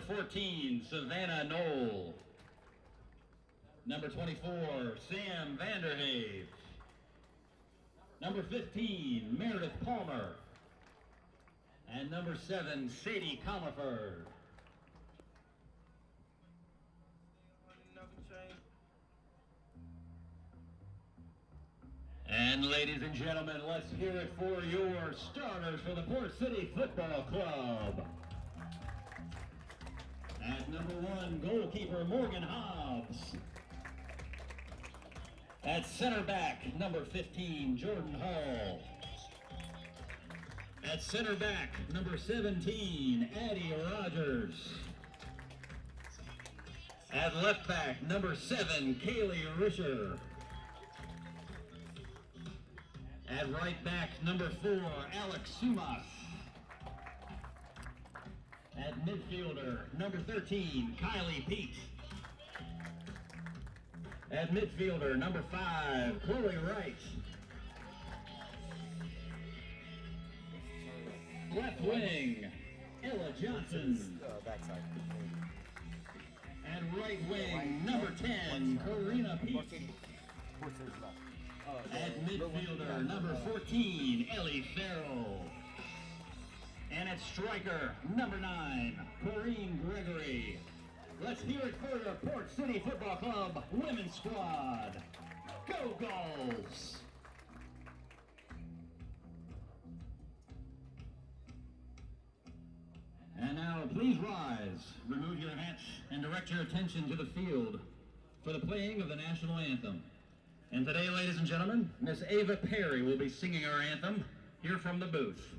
14, Savannah Knoll. Number 24, Sam Vanderhave. Number 15, Meredith Palmer. And number 7, Sadie Comerford. And ladies and gentlemen, let's hear it for your starters for the Port City Football Club. At number 1, goalkeeper Morgan Hobbs. At center back, number 15, Jordan Hall. At center back, number 17, Addie Rogers. At left back, number 7, Kaylee Risher. At right back, number 4, Alex Sumas. At midfielder, number 13, Kylie Pete. At midfielder, number 5, Chloe Wright. Left wing, Ella Johnson. And right wing, number 10, Karina Pete. At midfielder, number 14, Ellie Farrell. And at striker, number 9, Corrine Gregory. Let's hear it for the Port City Football Club women's squad. Go Gulls! And now please rise, remove your hats, and direct your attention to the field for the playing of the national anthem. And today, ladies and gentlemen, Miss Ava Perry will be singing our anthem here from the booth.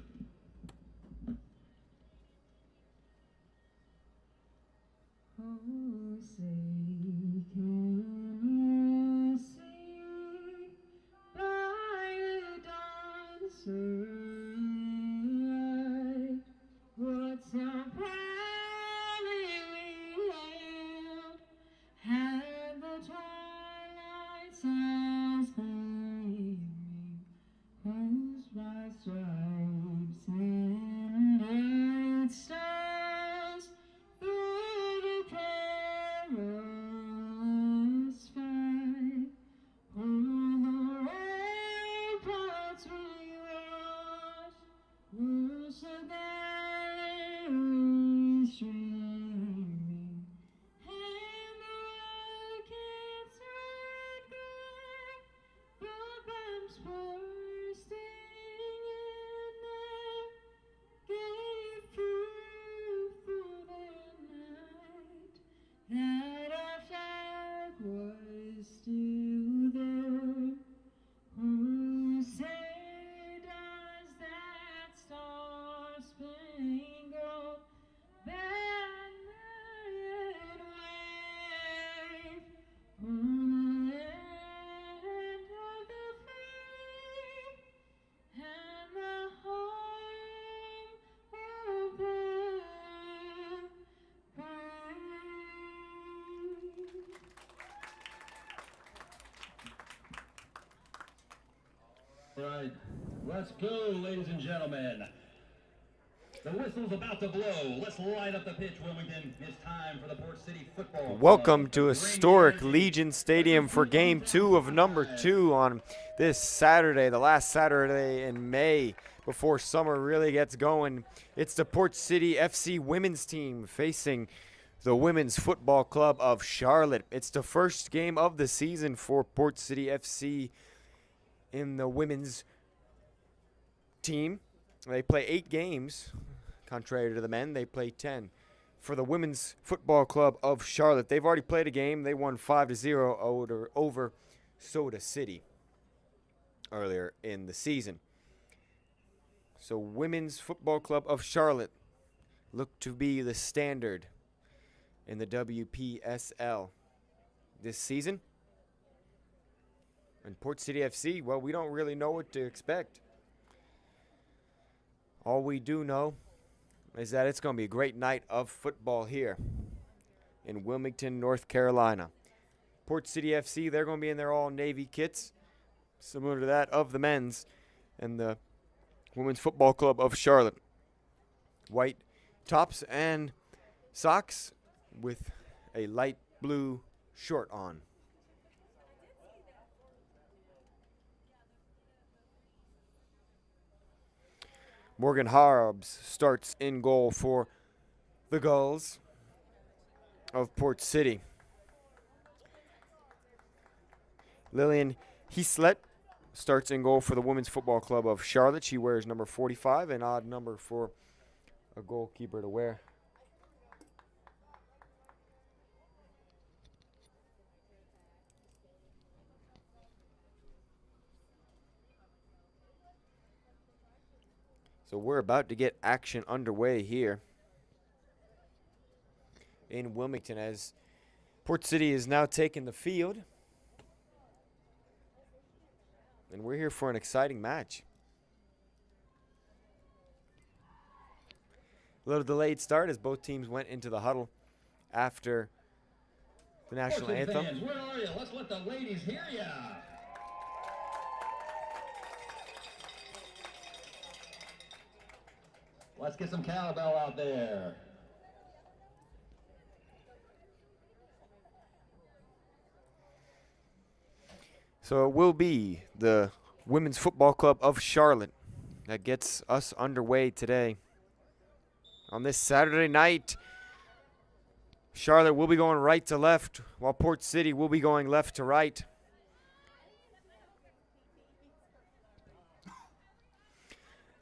Oh, say, can you see by the dawn's light what so proudly we hailed, had the twilight sands gleaming, closed by stripes and red stars, through the perilous fight, o'er the ramparts we watched, were so gallantly streaming, and the rockets' red glare, the bombs bursting in there, gave proof through the night that our flag was still there. Who say does that star-spangled banner yet wave o'er the land of the free and the home of the brave? Right, let's go, ladies and gentlemen. The whistle's about to blow. Let's light up the pitch, Wilmington. It's time for the Port City Football Club. Welcome to Bring historic the energy. Legion Stadium for Game 2 of number 2 on this Saturday, the last Saturday in May before summer really gets going. It's the Port City FC women's team facing the Women's Football Club of Charlotte. It's the first game of the season for Port City FC in the women's team. They play 8 games, contrary to the men. They play 10. For the Women's Football Club of Charlotte, they've already played a game. They won 5-0 over Soda City earlier in the season. So Women's Football Club of Charlotte look to be the standard in the WPSL this season. And Port City FC, well, we don't really know what to expect. All we do know is that it's going to be a great night of football here in Wilmington, North Carolina. Port City FC, they're going to be in their all-navy kits, similar to that of the men's and the Women's Football Club of Charlotte. White tops and socks with a light blue short on. Morgan Hobbs starts in goal for the Gulls of Port City. Lillian Heeslet starts in goal for the Women's Football Club of Charlotte. She wears number 45, an odd number for a goalkeeper to wear. So we're about to get action underway here in Wilmington as Port City is now taking the field. And we're here for an exciting match. A little delayed start as both teams went into the huddle after the national anthem. Fans, where are you? Let's let the ladies hear ya. Let's get some cowbell out there. So it will be the Women's Football Club of Charlotte that gets us underway today. On this Saturday night, Charlotte will be going right to left, while Port City will be going left to right.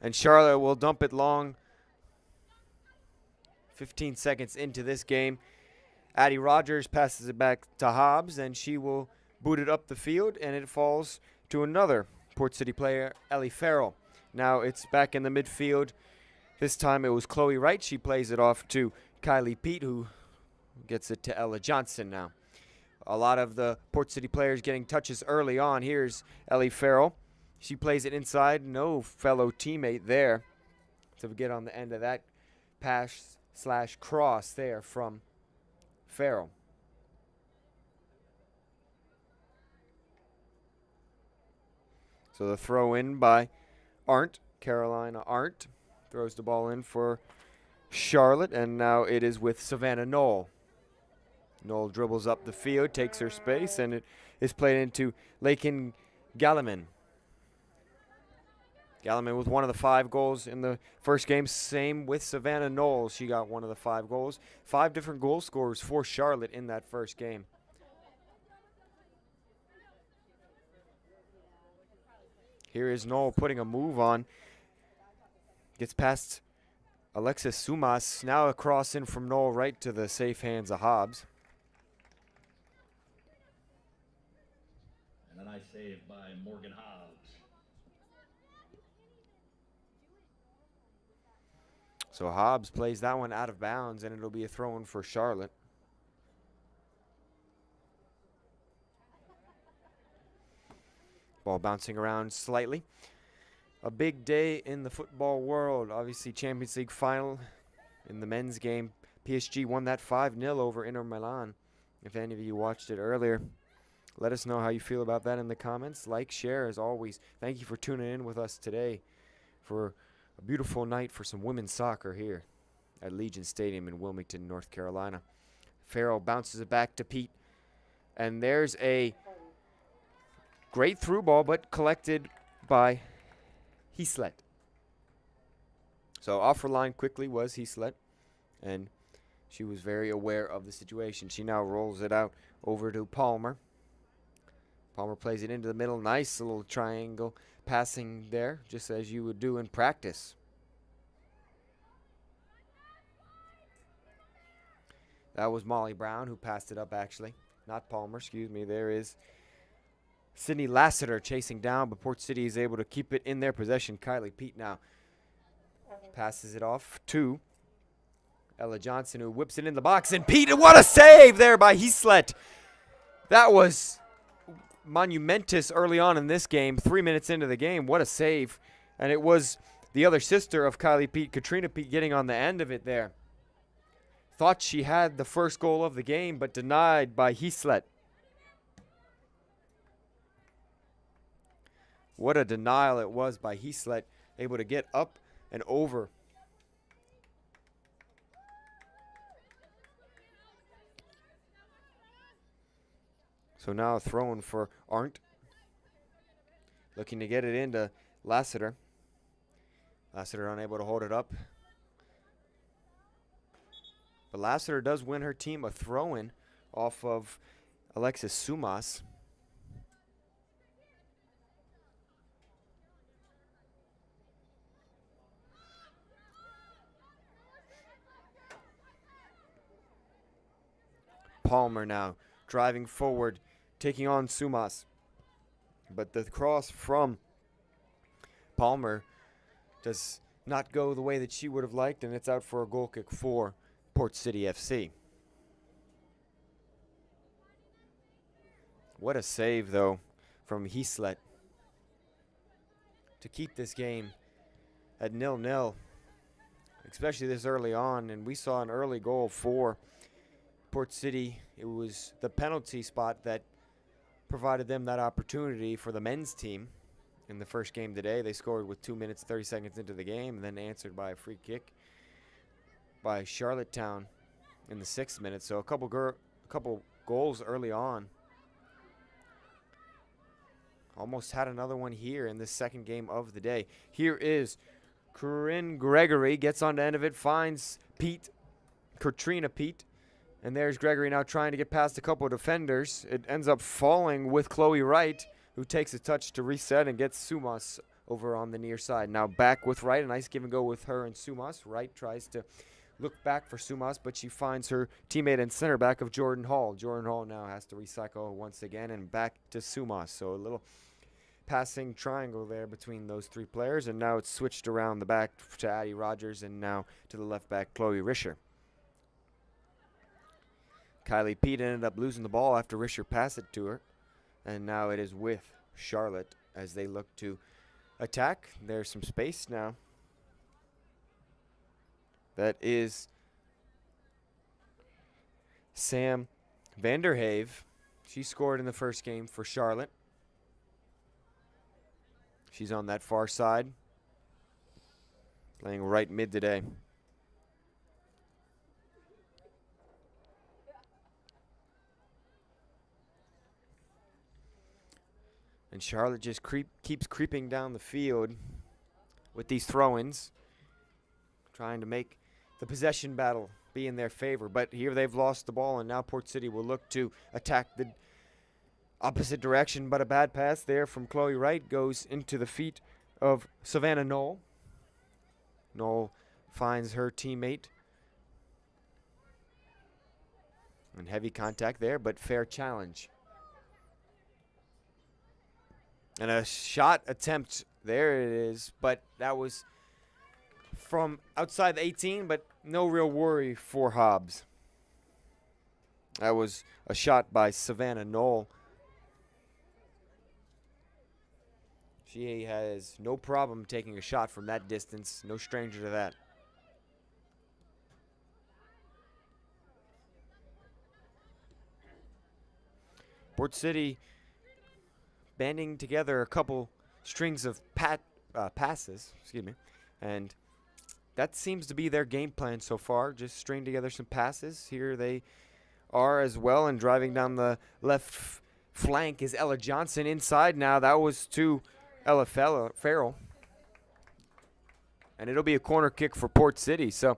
And Charlotte will dump it long 15 seconds into this game. Addie Rogers passes it back to Hobbs, and she will boot it up the field, and it falls to another Port City player, Ellie Farrell. Now it's back in the midfield. This time it was Chloe Wright. She plays it off to Kylie Pete, who gets it to Ella Johnson now. A lot of the Port City players getting touches early on. Here's Ellie Farrell. She plays it inside. No fellow teammate there to get on the end of that pass/cross there from Farrell. So the throw in by Arndt, Carolina Arndt, throws the ball in for Charlotte, and now it is with Savannah Knoll. Knoll dribbles up the field, takes her space, and it is played into Lakin Galliman. Galliman with one of the 5 goals in the first game. Same with Savannah Knoll. She got one of the 5 goals. 5 different goal scorers for Charlotte in that first game. Here is Knoll putting a move on. Gets past Alexis Sumas. Now a cross in from Knoll right to the safe hands of Hobbs. And a nice save by Morgan Hobbs. So Hobbs plays that one out of bounds, and it'll be a throw-in for Charlotte. Ball bouncing around slightly. A big day in the football world. Obviously, Champions League final in the men's game. PSG won that 5-0 over Inter Milan. If any of you watched it earlier, let us know how you feel about that in the comments. Like, share, as always. Thank you for tuning in with us today for a beautiful night for some women's soccer here at Legion Stadium in Wilmington, North Carolina. Farrell bounces it back to Pete. And there's a great through ball, but collected by Heeslet. So off her line quickly was Heeslet, and she was very aware of the situation. She now rolls it out over to Palmer. Palmer plays it into the middle. Nice little triangle passing there, just as you would do in practice. That was Molly Brown who passed it up, actually. Not Palmer, excuse me. There is Sydney Lassiter chasing down, but Port City is able to keep it in their possession. Kylie Pete now passes it off to Ella Johnson, who whips it in the box. And Pete, what a save there by Heeslet. That was monumentous early on in this game. 3 minutes into the game, what a save. And it was the other sister of Kylie Pete, Katrina Pete, getting on the end of it there. Thought she had the first goal of the game, but denied by Heeslet. What a denial it was by Heeslet, able to get up and over. So now throwing for Arndt. Looking to get it into Lassiter. Lassiter unable to hold it up. But Lassiter does win her team a throw-in off of Alexis Sumas. Palmer now driving forward, taking on Sumas. But the cross from Palmer does not go the way that she would have liked, and it's out for a goal kick for Port City FC. What a save, though, from Heeslet to keep this game at 0-0, especially this early on. And we saw an early goal for Port City. It was the penalty spot that provided them that opportunity for the men's team in the first game today. They scored with 2 minutes, 30 seconds into the game, and then answered by a free kick by Charlottetown in the 6th minute. So a couple goals early on. Almost had another one here in this second game of the day. Here is Corinne Gregory, gets on the end of it, finds Katrina Pete. And there's Gregory now trying to get past a couple of defenders. It ends up falling with Chloe Wright, who takes a touch to reset and gets Sumas over on the near side. Now back with Wright, a nice give and go with her and Sumas. Wright tries to look back for Sumas, but she finds her teammate and center back of Jordan Hall. Jordan Hall now has to recycle once again and back to Sumas. So a little passing triangle there between those three players, and now it's switched around the back to Addie Rogers and now to the left back, Chloe Risher. Kylie Pete ended up losing the ball after Risher passed it to her, and now it is with Charlotte as they look to attack. There's some space now. That is Sam Vanderhave. She scored in the first game for Charlotte. She's on that far side, playing right mid today. And Charlotte just keeps creeping down the field with these throw-ins, trying to make the possession battle be in their favor. But here they've lost the ball, and now Port City will look to attack the opposite direction. But a bad pass there from Chloe Wright goes into the feet of Savannah Knoll. Knoll finds her teammate. And heavy contact there, but fair challenge. And a shot attempt, there it is, but that was from outside the 18, but no real worry for Hobbs. That was a shot by Savannah Knoll. She has no problem taking a shot from that distance, no stranger to that. Port City banding together a couple strings of passes, and that seems to be their game plan so far, just string together some passes. Here they are as well, and driving down the left flank is Ella Johnson inside now. That was to Ella Farrell, and it'll be a corner kick for Port City. So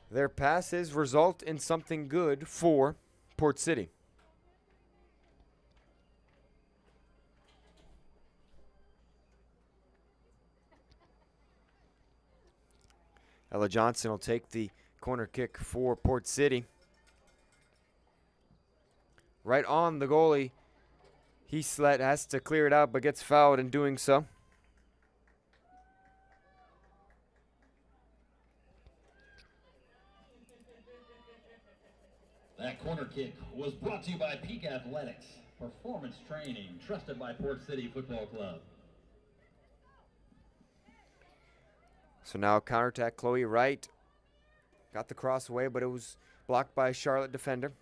their passes result in something good for Port City. Ella Johnson will take the corner kick for Port City. Right on the goalie. Heeslet has to clear it out, but gets fouled in doing so. That corner kick was brought to you by Peak Athletics, performance training trusted by Port City Football Club. So now counterattack, Chloe Wright got the cross away, but it was blocked by a Charlotte defender.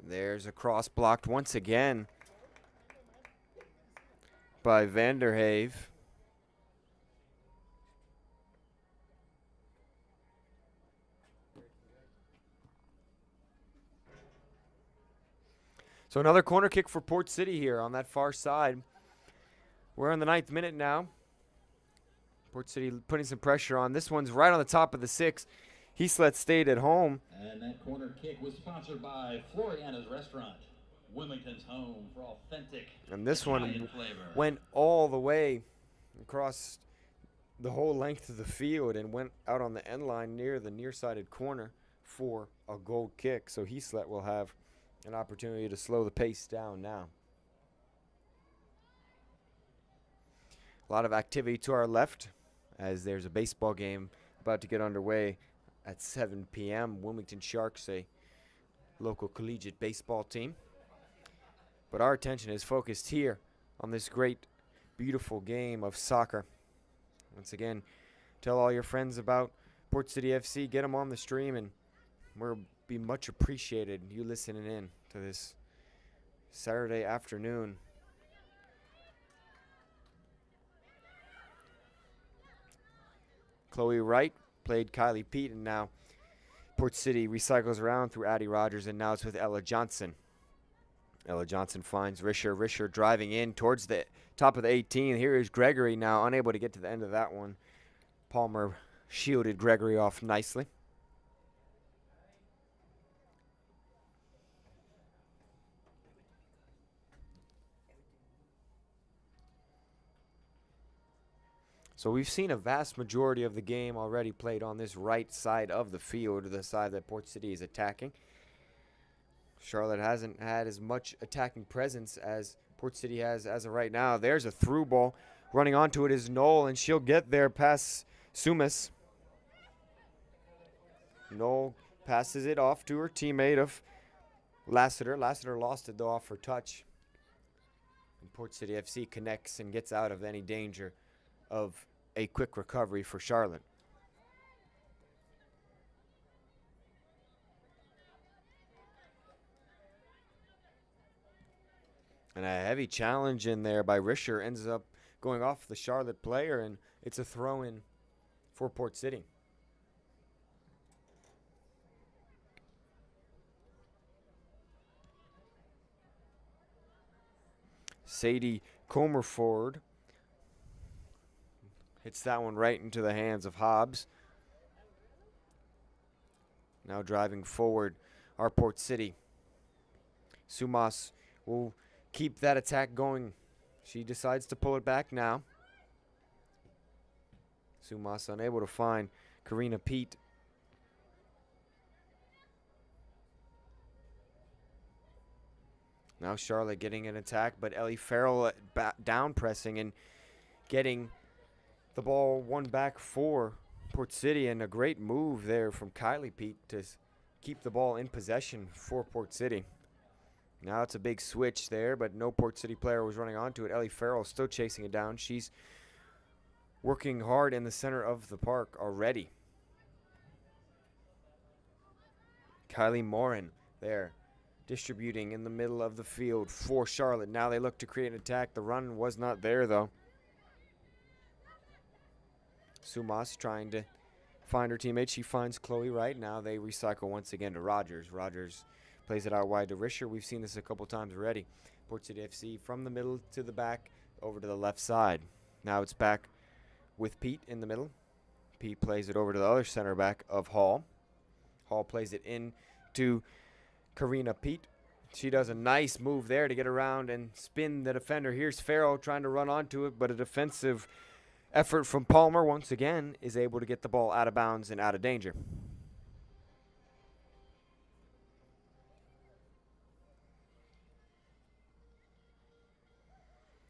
There's a cross blocked once again by Vanderhave. So another corner kick for Port City here on that far side. We're in the 9th minute now. Port City putting some pressure on. This one's right on the top of the 6. Heaslet stayed at home. And that corner kick was sponsored by Floriana's Restaurant, Wilmington's home for authentic And this Italian one flavor. went all the way across the whole length of the field and went out on the end line near the near-sided corner for a goal kick. So Heaslet will have an opportunity to slow the pace down now. A lot of activity to our left as there's a baseball game about to get underway at 7 p.m. Wilmington Sharks, a local collegiate baseball team. But our attention is focused here on this great, beautiful game of soccer. Once again, tell all your friends about Port City FC. Get them on the stream, and we'll be much appreciated you listening in to this Saturday afternoon. Chloe Wright played Kylie Pete, and now Port City recycles around through Addie Rogers, and now it's with Ella Johnson. Ella Johnson finds Risher. Risher driving in towards the top of the 18. Here is Gregory now, unable to get to the end of that one. Palmer shielded Gregory off nicely. So we've seen a vast majority of the game already played on this right side of the field, the side that Port City is attacking. Charlotte hasn't had as much attacking presence as Port City has as of right now. There's a through ball. Running onto it is Knoll, and she'll get there past Sumas. Knoll passes it off to her teammate of Lassiter. Lassiter lost it, though, off her touch. And Port City FC connects and gets out of any danger of a quick recovery for Charlotte. And a heavy challenge in there by Risher ends up going off the Charlotte player, and it's a throw-in for Port City. Sadie Comerford hits that one right into the hands of Hobbs. Now driving forward our Port City. Sumas will keep that attack going. She decides to pull it back now. Sumas unable to find Karina Pete. Now Charlotte getting an attack, but Ellie Farrell down pressing and getting the ball won back for Port City, and a great move there from Kylie Pete to keep the ball in possession for Port City. Now it's a big switch there, but no Port City player was running onto it. Ellie Farrell still chasing it down. She's working hard in the center of the park already. Kylie Morin there distributing in the middle of the field for Charlotte. Now they look to create an attack. The run was not there, though. Sumas trying to find her teammate. She finds Chloe Wright. Now they recycle once again to Rogers. Rogers plays it out wide to Risher. We've seen this a couple times already. Port City FC from the middle to the back over to the left side. Now it's back with Pete in the middle. Pete plays it over to the other center back of Hall. Hall plays it in to Karina Pete. She does a nice move there to get around and spin the defender. Here's Farrell trying to run onto it, but a defensive effort from Palmer once again is able to get the ball out of bounds and out of danger.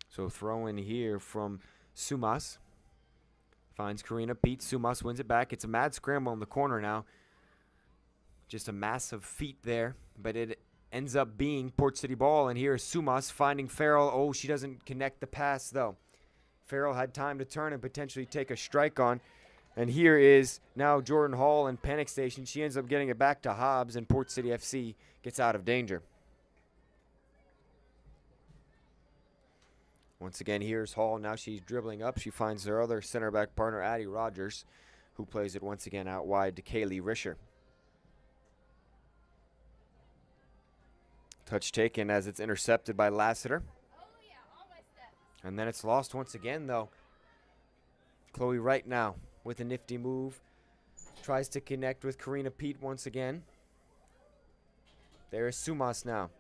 So throw in here from Sumas. Finds Karina Pete. Sumas wins it back. It's a mad scramble in the corner now. Just a massive feat there, but it ends up being Port City ball. And here is Sumas finding Farrell. Oh, she doesn't connect the pass, though. Farrell had time to turn and potentially take a strike on. And here is now Jordan Hall in panic station. She ends up getting it back to Hobbs, and Port City FC gets out of danger. Once again, here's Hall. Now she's dribbling up. She finds her other center back partner, Addie Rogers, who plays it once again out wide to Kaylee Risher. Touch taken as it's intercepted by Lassiter. And then it's lost once again, though. Chloe Wright now with a nifty move. Tries to connect with Karina Pete once again. There is Sumas now,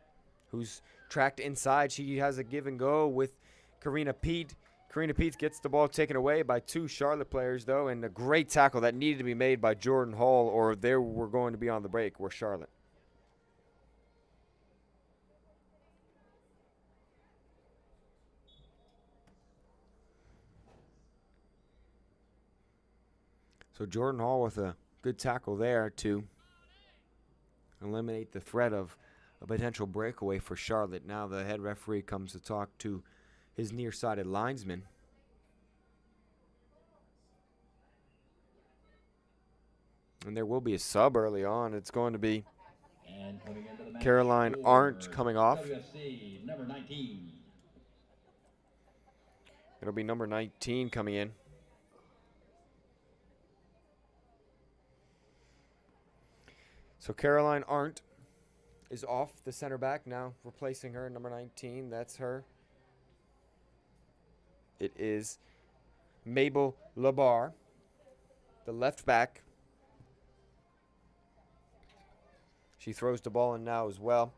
who's tracked inside. She has a give and go with Karina Pete. Karina Pete gets the ball taken away by 2 Charlotte players, though, and a great tackle that needed to be made by Jordan Hall, or they were going to be on the break, were Charlotte. So Jordan Hall with a good tackle there to eliminate the threat of a potential breakaway for Charlotte. Now the head referee comes to talk to his nearsighted linesman. And there will be a sub early on. It's going to be Caroline Arndt coming off. WFC number 19. It'll be number 19 coming in. So Caroline Arndt is off, the center back, now replacing her, number 19. That's her. It is Mabel Labar, the left back. She throws the ball in now as well.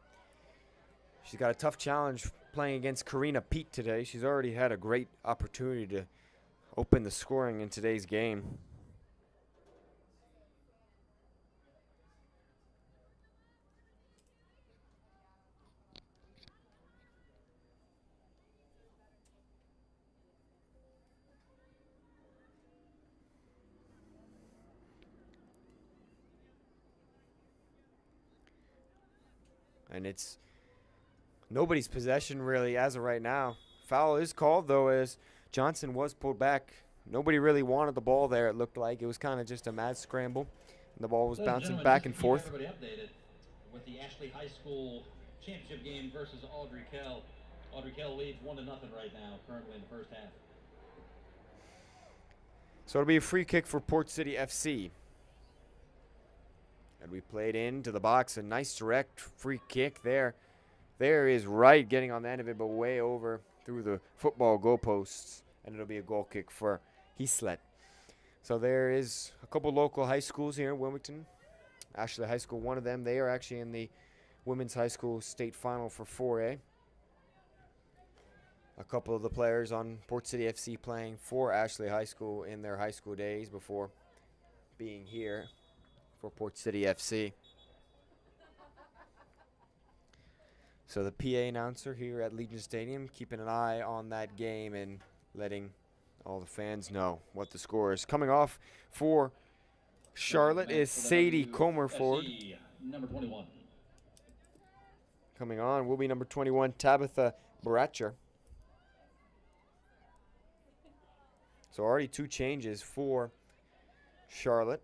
She's got a tough challenge playing against Karina Pete today. She's already had a great opportunity to open the scoring in today's game. And it's nobody's possession really as of right now. Foul is called, though, as Johnson was pulled back. Nobody really wanted the ball there, it looked like. It was kind of just a mad scramble. And the ball was bouncing back and forth. Everybody updated with the Ashley High School championship game versus Audrey Kell. Audrey Kell leads 1-0 right now, currently in the first half. So it'll be a free kick for Port City FC. And we played into the box. A nice direct free kick there. There is Wright getting on the end of it, but way over through the football goalposts. And it'll be a goal kick for Heaslet. So there is a couple local high schools here in Wilmington. Ashley High School, one of them. They are actually in the women's high school state final for 4A. A couple of the players on Port City FC playing for Ashley High School in their high school days before being here for Port City FC. So the PA announcer here at Legion Stadium keeping an eye on that game and letting all the fans know what the score is. Coming off for Charlotte is Sadie Comerford. Number 21. Coming on will be number 21, Tabitha Bratcher. So already 2 changes for Charlotte.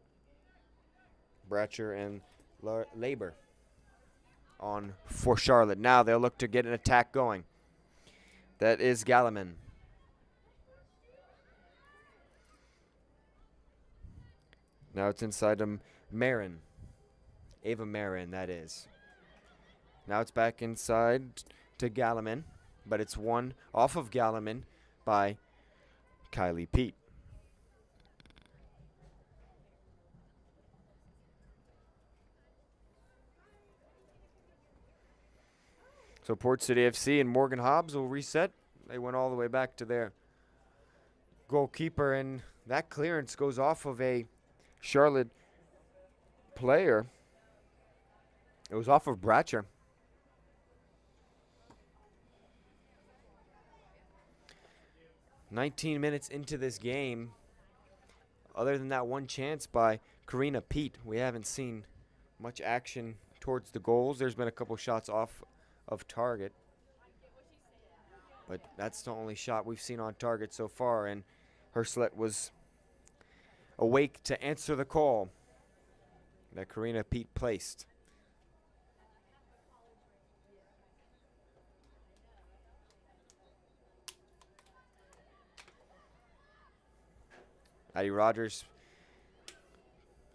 Bratcher and Labor on for Charlotte. Now they'll look to get an attack going. That is Galliman. Now it's inside to Marin. Ava Marin, that is. Now it's back inside to Galliman, but it's won off of Galliman by Kylie Pete. So Port City FC and Morgan Hobbs will reset. They went all the way back to their goalkeeper, and that clearance goes off of a Charlotte player. It was off of Bratcher. "19 minutes into this game, other than that one chance by Karina Pete, we haven't seen much action towards the goals. There's been a couple shots off of target, but that's the only shot we've seen on target so far, and Herslet was awake to answer the call that Karina Pete placed. Addie Rogers,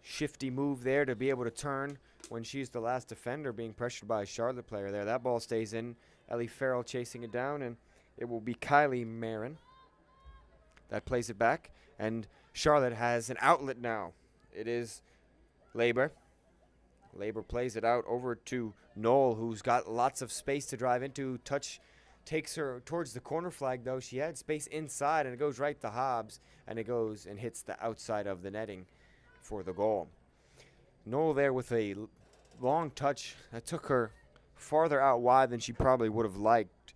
shifty move there to be able to turn when she's the last defender being pressured by a Charlotte player there. That ball stays in. Ellie Farrell chasing it down, and it will be Kylie Marin that plays it back. And Charlotte has an outlet now. It is Labor. Labor plays it out over to Knoll, who's got lots of space to drive into. Touch takes her towards the corner flag, though. She had space inside, and it goes right to Hobbs, and it goes and hits the outside of the netting for the goal. Knoll there with a long touch that took her farther out wide than she probably would have liked.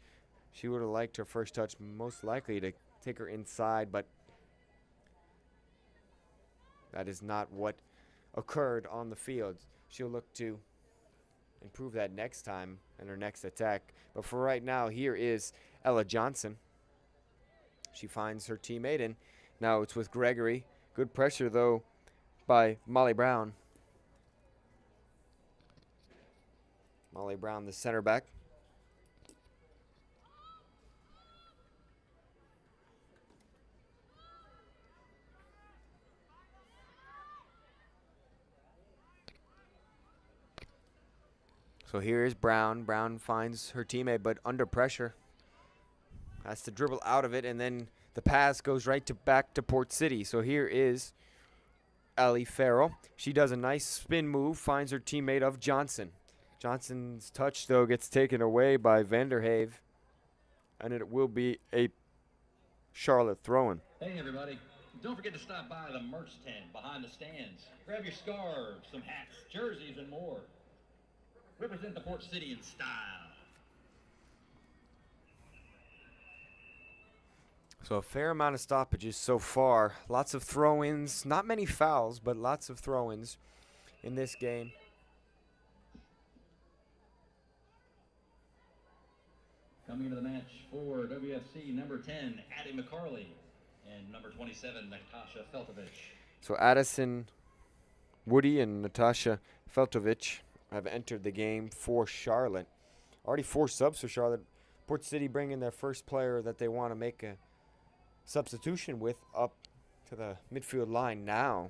She would have liked her first touch most likely to take her inside, but that is not what occurred on the field. She'll look to improve that next time in her next attack. But for right now, here is Ella Johnson. She finds her teammate, and now it's with Gregory. Good pressure, though, by Molly Brown. Molly Brown, the center back. So here is Brown. Brown finds her teammate, but under pressure. Has to dribble out of it, and then the pass goes right back to Port City. So here is Ellie Farrell. She does a nice spin move, finds her teammate of Johnson. Johnson's touch, though, gets taken away by Vanderhave, and it will be a Charlotte throw-in. Hey, everybody. Don't forget to stop by the merch tent behind the stands. Grab your scarves, some hats, jerseys, and more. Represent the Port City in style. So a fair amount of stoppages so far. Lots of throw-ins. Not many fouls, but lots of throw-ins in this game. Coming into the match for WFC, number 10, Addie McCarley, and number 27, Natasha Feltovich. So Addison Woody and Natasha Feltovich have entered the game for Charlotte. Already 4 subs for Charlotte. Port City bringing their first player that they want to make a substitution with up to the midfield line now.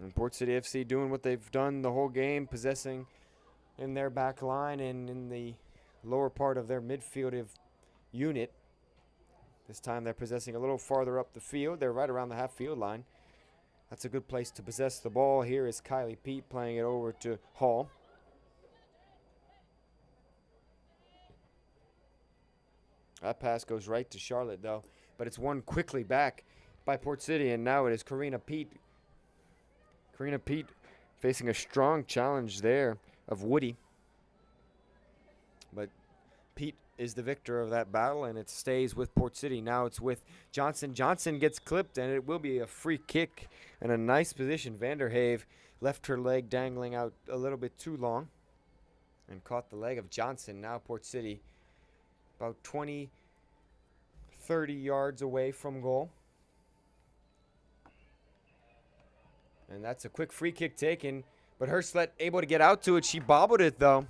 And Port City FC doing what they've done the whole game, possessing in their back line and in the lower part of their midfield unit. This time they're possessing a little farther up the field. They're right around the half-field line. That's a good place to possess the ball. Here is Kylie Pete playing it over to Hall. That pass goes right to Charlotte, though. But it's won quickly back by Port City, and now it is Karina Pete. Karina Pete facing a strong challenge there of Woody. But Pete is the victor of that battle, and it stays with Port City. Now it's with Johnson. Johnson gets clipped, and it will be a free kick and a nice position. Vanderhave left her leg dangling out a little bit too long and caught the leg of Johnson. Now Port City about 20, 30 yards away from goal. And that's a quick free kick taken, but Hurslett able to get out to it. She bobbled it, though.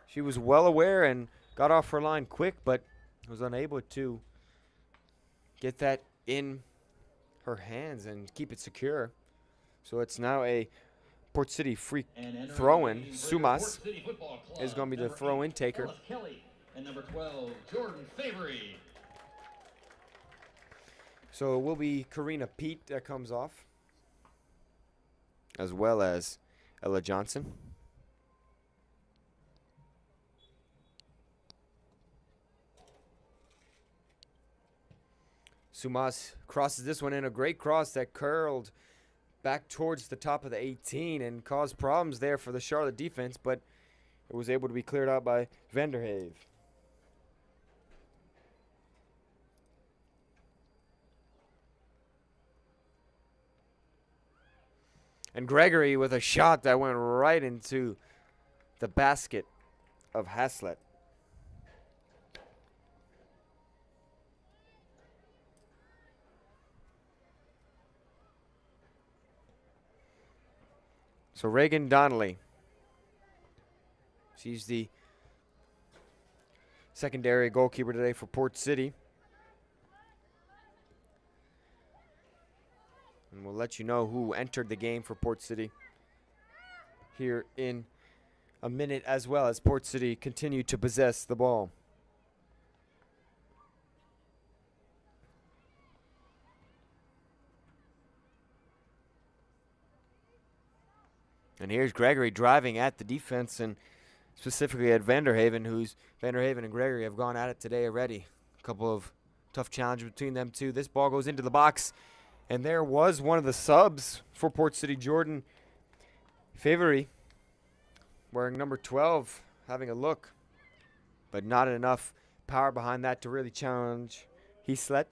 She was well aware and got off her line quick, but was unable to get that in her hands and keep it secure. So it's now a Port City free throw-in. Sumas is going to be the throw-in taker. Kelly and number 12, Jordan Favory. So it will be Karina Pete that comes off, as well as Ella Johnson. Sumas crosses this one in, a great cross that curled back towards the top of the 18 and caused problems there for the Charlotte defense, but it was able to be cleared out by Vanderhave. And Gregory with a shot that went right into the basket of Haslett. So Reagan Donnelly, she's the secondary goalkeeper today for Port City. And we'll let you know who entered the game for Port City here in a minute, as well as Port City continue to possess the ball. And here's Gregory driving at the defense, and specifically at Vanderhaven, Vanderhaven and Gregory have gone at it today already. A couple of tough challenges between them two. This ball goes into the box, and there was one of the subs for Port City, Jordan Favory, wearing number 12, having a look, but not enough power behind that to really challenge Heeslet.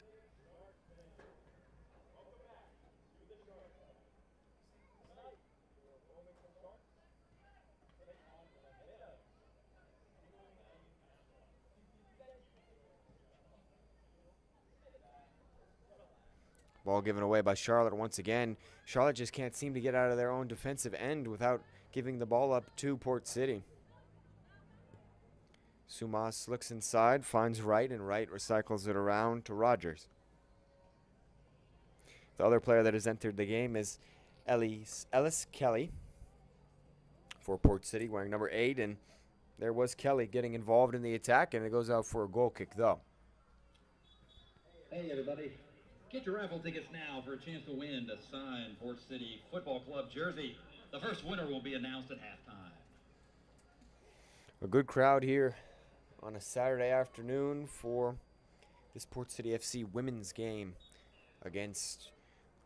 Ball given away by Charlotte once again. Charlotte just can't seem to get out of their own defensive end without giving the ball up to Port City. Sumas looks inside, finds Wright, and Wright recycles it around to Rogers. The other player that has entered the game is Ellis Kelly for Port City, wearing number 8, and there was Kelly getting involved in the attack, and it goes out for a goal kick, though. Hey, everybody. Get your raffle tickets now for a chance to win a signed Port City Football Club jersey. The first winner will be announced at halftime. A good crowd here on a Saturday afternoon for this Port City FC women's game against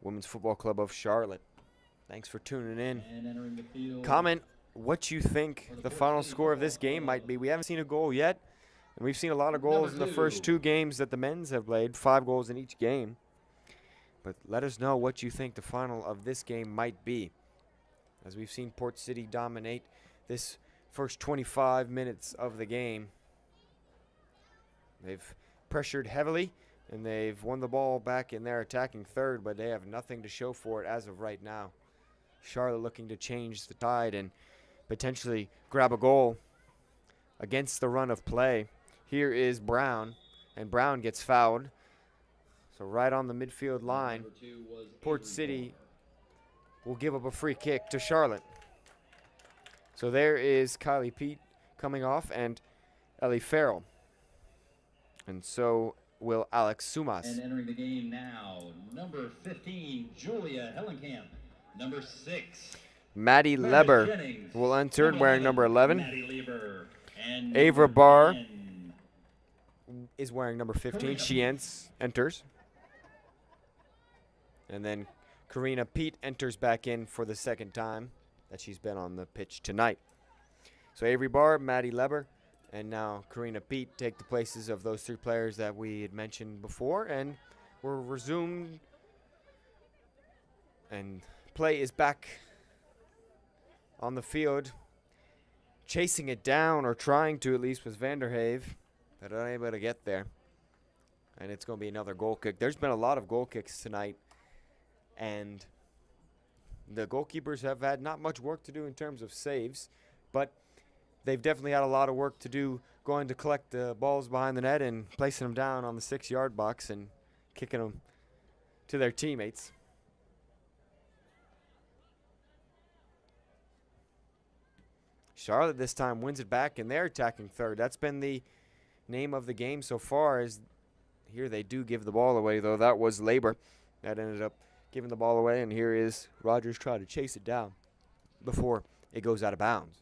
Women's Football Club of Charlotte. Thanks for tuning in. And entering the field. Comment what you think the final score of this game might be. We haven't seen a goal yet, and we've seen a lot of goals in the first 2 games that the men's have played, 5 goals in each game. But let us know what you think the final of this game might be, as we've seen Port City dominate this first 25 minutes of the game. They've pressured heavily, and they've won the ball back in their attacking third, but they have nothing to show for it as of right now. Charlotte looking to change the tide and potentially grab a goal against the run of play. Here is Brown, and Brown gets fouled. So right on the midfield line, Port City will give up a free kick to Charlotte. So there is Kylie Pete coming off and Ellie Farrell. And so will Alex Sumas. And entering the game now, number 15, Julia Hellenkamp. Number 6, Maddie Leber Jennings. will enter wearing number 11. Maddie Leber. And Avra number Barr 10, is wearing number 15. She enters. And then Karina Pete enters back in for the second time that she's been on the pitch tonight. So Avery Barr, Maddie Leber, and now Karina Pete take the places of those 3 players that we had mentioned before, and we're resumed. And play is back on the field. Chasing it down, or trying to at least, was Vanderhave, but unable to get there. And it's going to be another goal kick. There's been a lot of goal kicks tonight. And the goalkeepers have had not much work to do in terms of saves, but they've definitely had a lot of work to do going to collect the balls behind the net and placing them down on the 6-yard box and kicking them to their teammates. Charlotte this time wins it back in their attacking third. That's been the name of the game so far. As here they do give the ball away, though. That was Labor that ended up giving the ball away, and here is Rogers trying to chase it down before it goes out of bounds.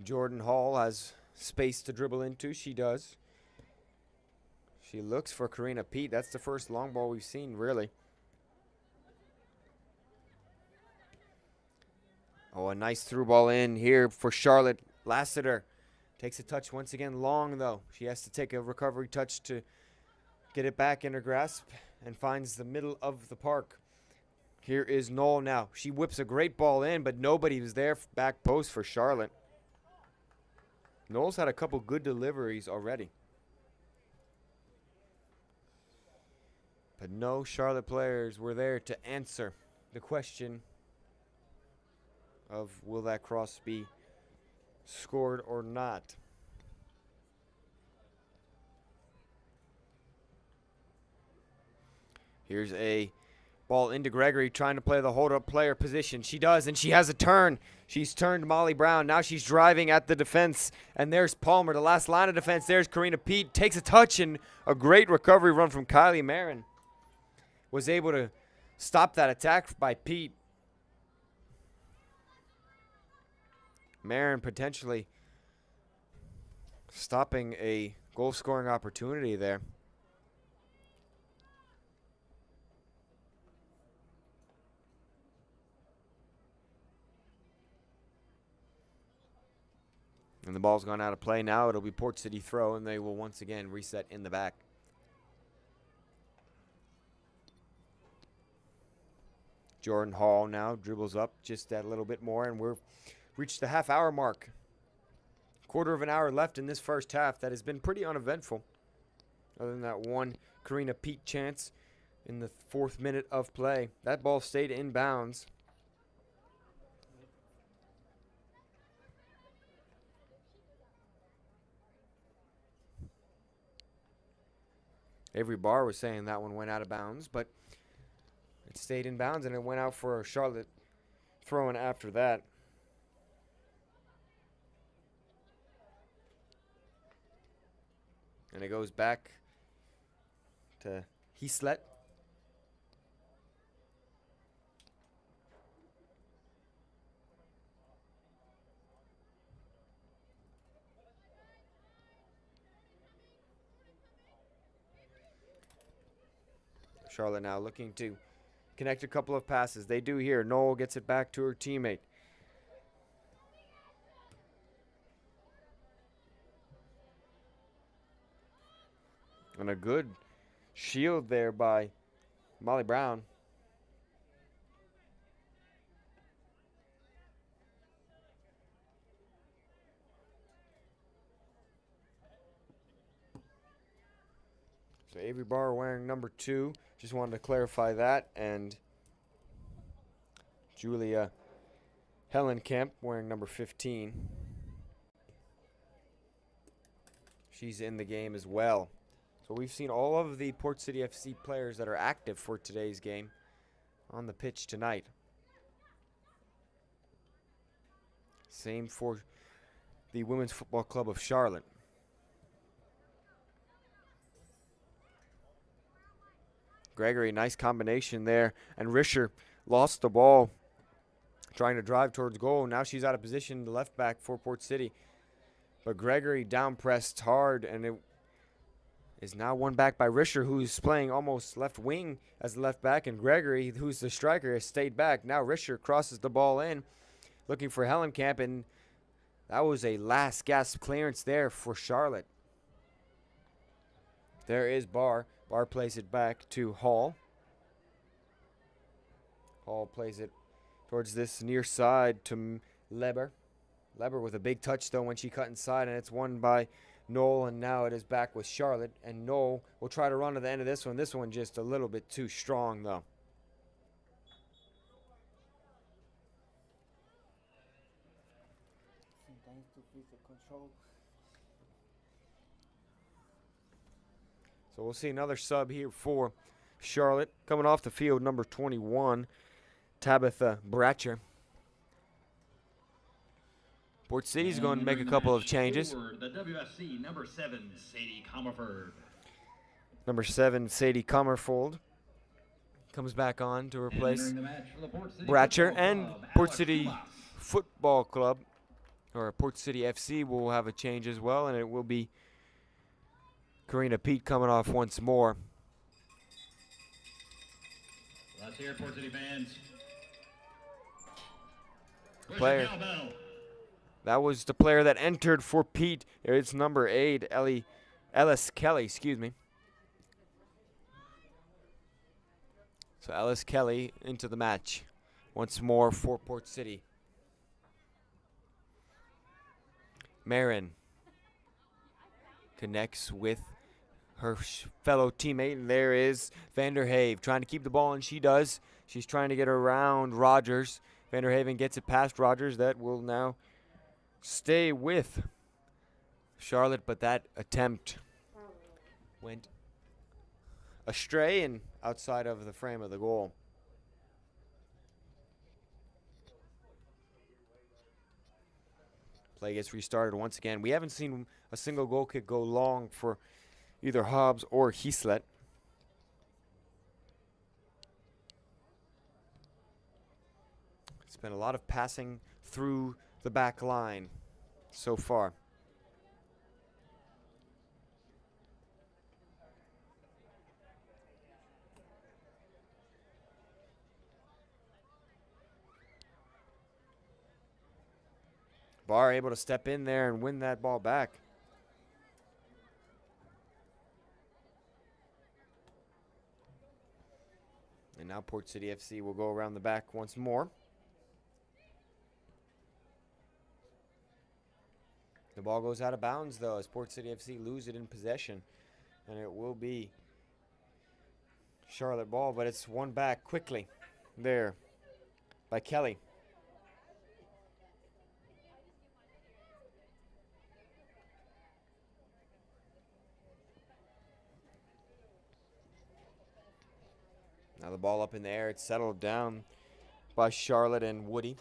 Jordan Hall has space to dribble into. She does. She looks for Karina Pete. That's the first long ball we've seen, really. Oh, a nice through ball in here for Charlotte. Lassiter takes a touch once again long, though. She has to take a recovery touch to get it back in her grasp and finds the middle of the park. Here is Knoll now. She whips a great ball in, but nobody was there back post for Charlotte. Knoll's had a couple good deliveries already. But no Charlotte players were there to answer the question of will that cross be scored or not. Here's a ball into Gregory, trying to play the hold-up player position. She does, and she has a turn. She's turned Molly Brown. Now she's driving at the defense, and there's Palmer, the last line of defense. There's Karina Pete, takes a touch, and a great recovery run from Kylie Marin. Was able to stop that attack by Pete. Marin potentially stopping a goal-scoring opportunity there. And the ball's gone out of play now. It'll be Port City throw, and they will once again reset in the back. Jordan Hall now dribbles up just that little bit more, and we've reached the half-hour mark. Quarter of an hour left in this first half that has been pretty uneventful, other than that one Karina Pete chance in the 4th minute of play. That ball stayed in bounds. Avery Barr was saying that one went out of bounds, but it stayed in bounds, and it went out for Charlotte throwing after that. And it goes back to Heeslet. Charlotte now looking to connect a couple of passes. They do here. Noel gets it back to her teammate. And a good shield there by Molly Brown. So Avery Barr wearing number 2. Just wanted to clarify that. And Julia Hellenkamp wearing number 15. She's in the game as well. So we've seen all of the Port City FC players that are active for today's game on the pitch tonight. Same for the Women's Football Club of Charlotte. Gregory, nice combination there. And Risher lost the ball trying to drive towards goal. Now she's out of position, the left back for Port City. But Gregory down pressed hard, and it is now won back by Risher, who's playing almost left wing as the left back, and Gregory, who's the striker, has stayed back. Now Risher crosses the ball in, looking for Hellenkamp, and that was a last gasp clearance there for Charlotte. There is Barr. Barr plays it back to Hall. Hall plays it towards this near side to Leber. Leber with a big touch, though, when she cut inside, and it's won by Noel, and now it is back with Charlotte. And Noel will try to run to the end of this one. This one just a little bit too strong, though. So we'll see another sub here for Charlotte. Coming off the field, number 21, Tabitha Bratcher. Port City's going to make a couple of changes. The WFC number 7, Sadie Comerford. Number 7, Sadie Comerford comes back on to replace Bratcher, and Port City Football Club, or Port City FC, will have a change as well, and it will be Karina Pete coming off once more. Let's hear it, Port City fans. Player. That was the player that entered for Pete. It's number 8, Ellis Kelly, excuse me. So Ellis Kelly into the match once more for Port City. Marin connects with her fellow teammate, and there is Vanderhaven trying to keep the ball, and she does. She's trying to get around Rogers. Vanderhaven gets it past Rogers. That will now stay with Charlotte, but that attempt went astray and outside of the frame of the goal. Play gets restarted once again. We haven't seen a single goal kick go long for either Hobbs or Heeslet. It's been a lot of passing through the back line so far. Barr able to step in there and win that ball back. And now Port City FC will go around the back once more. The ball goes out of bounds, though, as Port City FC lose it in possession. And it will be Charlotte ball, but it's won back quickly there by Kelly. Now the ball up in the air. It's settled down by Charlotte and Woody.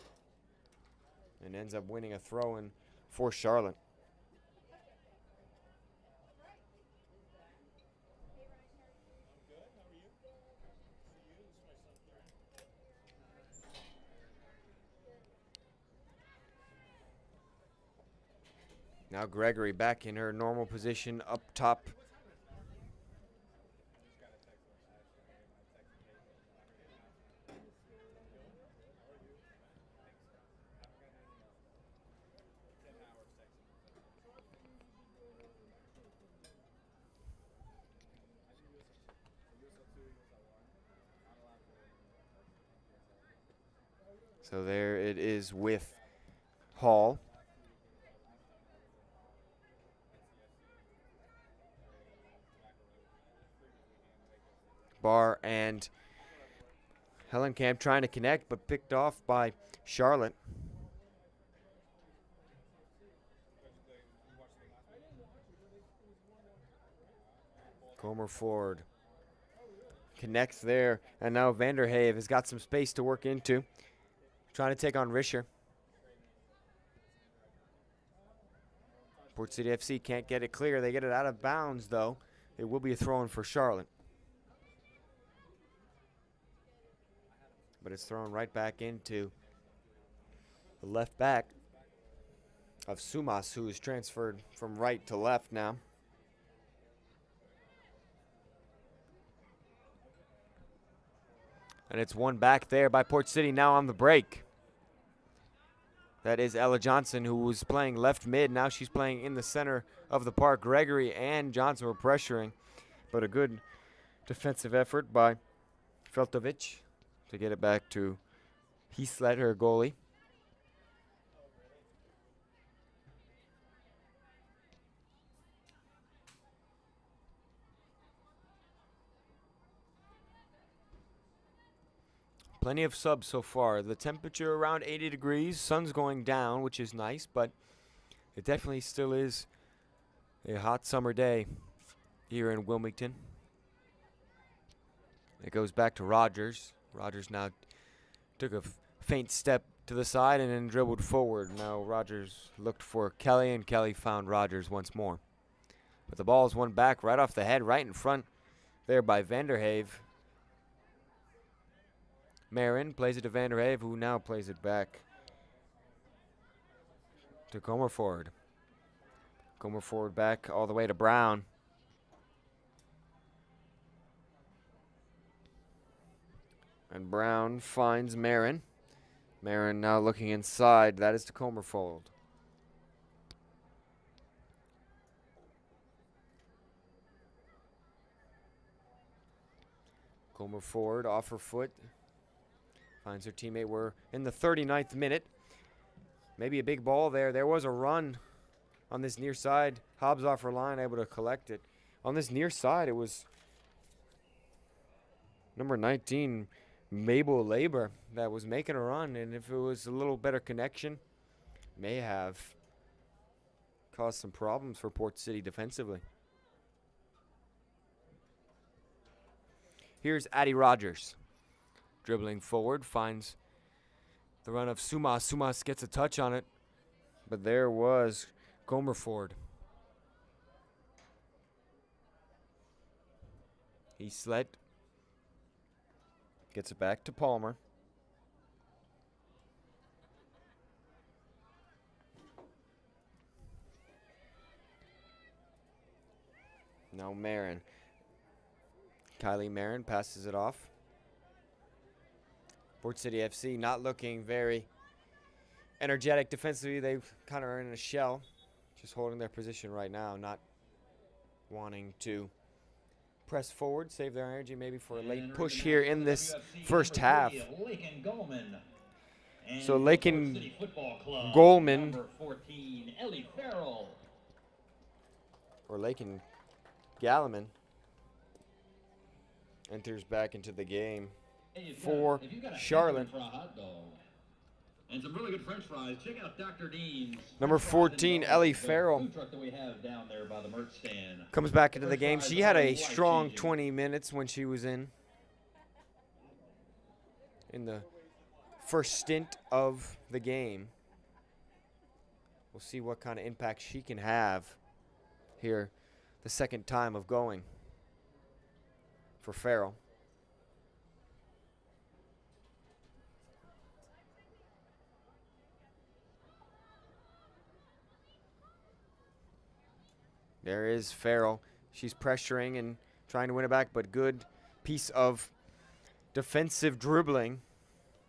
And ends up winning a throw-in for Charlotte. Now Gregory back in her normal position up top. So there it is with Hall. Barr and Hellenkamp trying to connect, but picked off by Charlotte. Comer Ford connects there, and now Vanderhaven has got some space to work into. Trying to take on Rischer. Port City FC can't get it clear. They get it out of bounds, though. It will be a throw-in for Charlotte. But it's thrown right back into the left back of Sumas, who is transferred from right to left now. And it's won back there by Port City now on the break. That is Ella Johnson, who was playing left mid. Now she's playing in the center of the park. Gregory and Johnson were pressuring, but a good defensive effort by Feltovich to get it back to Heeslet, her goalie. Plenty of subs so far. The temperature around 80 degrees. Sun's going down, which is nice, but it definitely still is a hot summer day here in Wilmington. It goes back to Rogers. Rogers now took a faint step to the side and then dribbled forward. Now Rogers looked for Kelly, and Kelly found Rogers once more. But the ball is won back right off the head, right in front there by Vanderhaven. Marin plays it to Vanderhaven, who now plays it back to Comerford. Comerford back all the way to Brown. And Brown finds Marin. Marin now looking inside. That is to Comerford. Comerford off her foot. Finds her teammate. We're in the 39th minute. Maybe a big ball there. There was a run on this near side. Hobbs off her line, able to collect it. On this near side, it was number 19, Mabel Labor, that was making a run. And if it was a little better connection, may have caused some problems for Port City defensively. Here's Addie Rogers. Dribbling forward, finds the run of Sumas. Sumas gets a touch on it, but there was Comerford. Heaslett gets it back to Palmer. Now Marin. Kylie Marin passes it off. Port City FC not looking very energetic defensively. They kind of are in a shell, just holding their position right now, not wanting to press forward, save their energy maybe for a late push here in this first half. So Lakin Goldman, or Lakin Galliman, enters back into the game for Charlotte. And some really good French fries. Check out Dr. Dean's. Number 14, Ellie Farrell, comes back into the game. She had a strong 20 minutes when she was in the first stint of the game. We'll see what kind of impact she can have here the second time of going for Farrell. There is Farrell. She's pressuring and trying to win it back, but good piece of defensive dribbling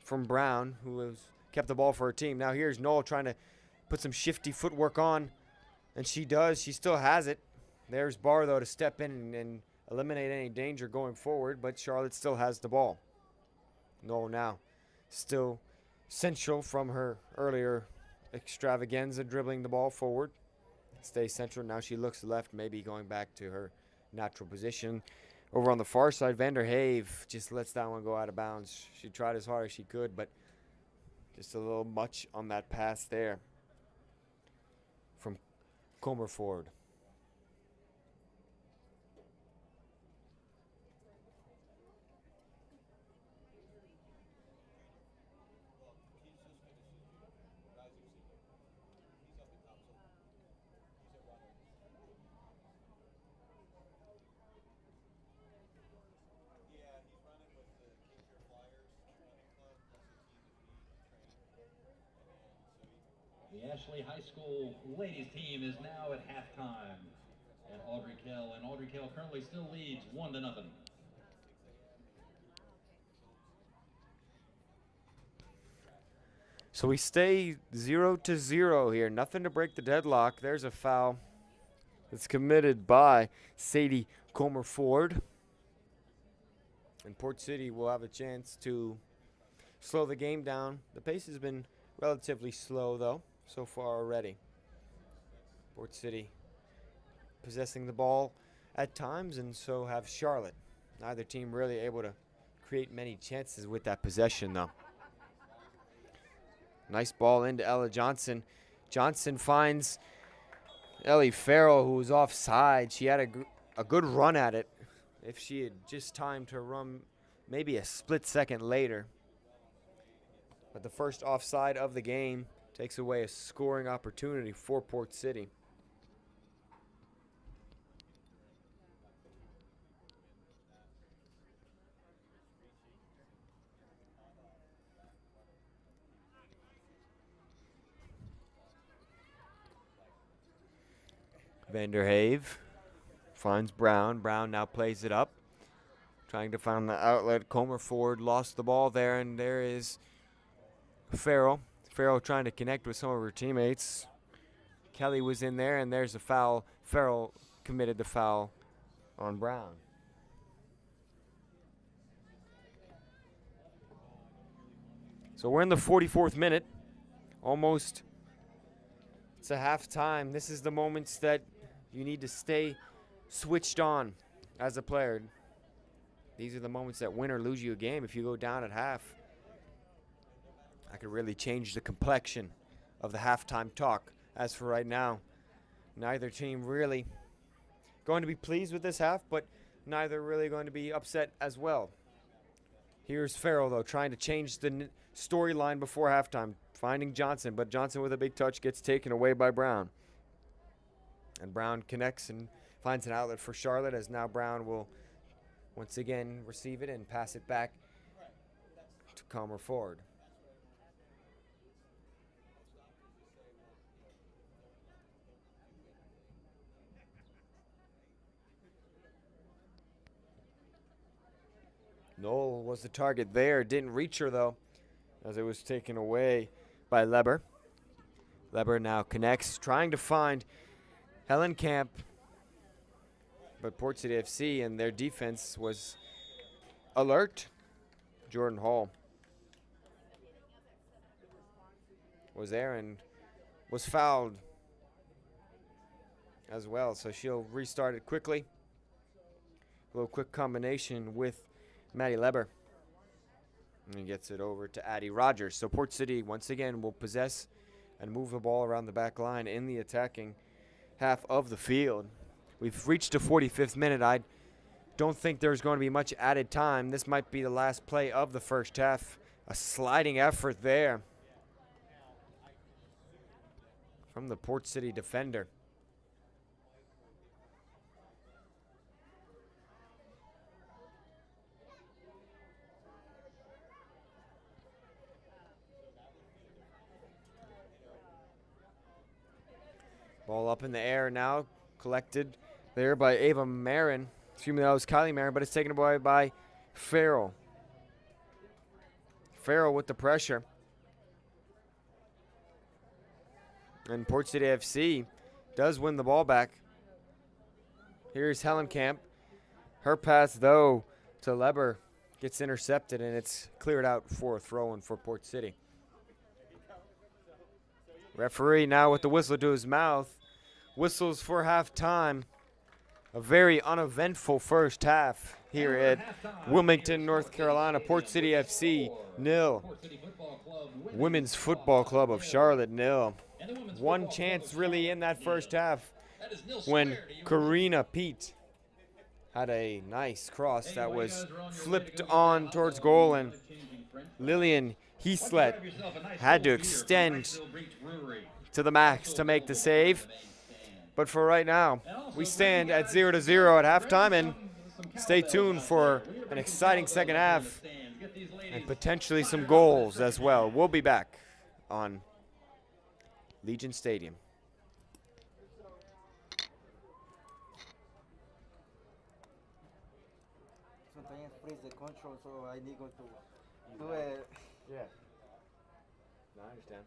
from Brown, who has kept the ball for her team. Now here's Knoll trying to put some shifty footwork on, and she does. She still has it. There's Barr, though, to step in and eliminate any danger going forward, but Charlotte still has the ball. Knoll now still central from her earlier extravaganza, dribbling the ball forward. Stay central. Now she looks left, maybe going back to her natural position. Over on the far side, Vanderhave just lets that one go out of bounds. She tried as hard as she could, but just a little much on that pass there from Comerford. The Ashley High School ladies team is now at halftime at Audrey Kell, and Audrey Kell currently still leads 1-0. So we stay 0-0 here. Nothing to break the deadlock. There's a foul that's committed by Sadie Comerford. And Port City will have a chance to slow the game down. The pace has been relatively slow, though, so far already. Port City possessing the ball at times, and so have Charlotte. Neither team really able to create many chances with that possession, though. Nice ball into Ella Johnson. Johnson finds Ellie Farrell, who was offside. She had a good run at it. If she had just timed her run maybe a split second later. But the first offside of the game takes away a scoring opportunity for Port City. Vanderhave finds Brown. Brown now plays it up, trying to find the outlet. Comerford lost the ball there, and there is Farrell. Farrell trying to connect with some of her teammates. Kelly was in there, and there's a foul. Farrell committed the foul on Brown. So we're in the 44th minute. Almost. It's a halftime. This is the moments that you need to stay switched on as a player. These are the moments that win or lose you a game. If you go down at half, I could really change the complexion of the halftime talk. As for right now, neither team really going to be pleased with this half, but neither really going to be upset as well. Here's Farrell, though, trying to change the storyline before halftime, finding Johnson, but Johnson with a big touch gets taken away by Brown. And Brown connects and finds an outlet for Charlotte, as now Brown will once again receive it and pass it back to Comer Ford. Knoll was the target there. Didn't reach her, though, as it was taken away by Leber. Leber now connects, trying to find Helen Camp. But Port City FC and their defense was alert. Jordan Hall was there and was fouled as well, so she'll restart it quickly. A little quick combination with Maddie Leber. And he gets it over to Addie Rogers. So Port City, once again, will possess and move the ball around the back line in the attacking half of the field. We've reached the 45th minute. I don't think there's going to be much added time. This might be the last play of the first half. A sliding effort there from the Port City defender. Ball up in the air now, collected there by Ava Marin. Excuse me, that was Kylie Marin, but it's taken away by Farrell. Farrell with the pressure. And Port City FC does win the ball back. Here's Helen Camp. Her pass, though, to Leber gets intercepted, and it's cleared out for a throw-in for Port City. Referee now with the whistle to his mouth. Whistles for halftime. A very uneventful first half here at Wilmington, North Carolina. Port City FC 0. Women's Football Club of Charlotte 0. One chance really in that first half when Karina Pete had a nice cross that was flipped on towards goal, and Lillian Heaslett had to extend to the max to make the save. But for right now, we stand at 0-0 at halftime, and stay tuned for an exciting second half and potentially some goals as well. We'll be back on Legion Stadium. Sometimes freeze the control, so I need to do it. Yeah. No, I understand.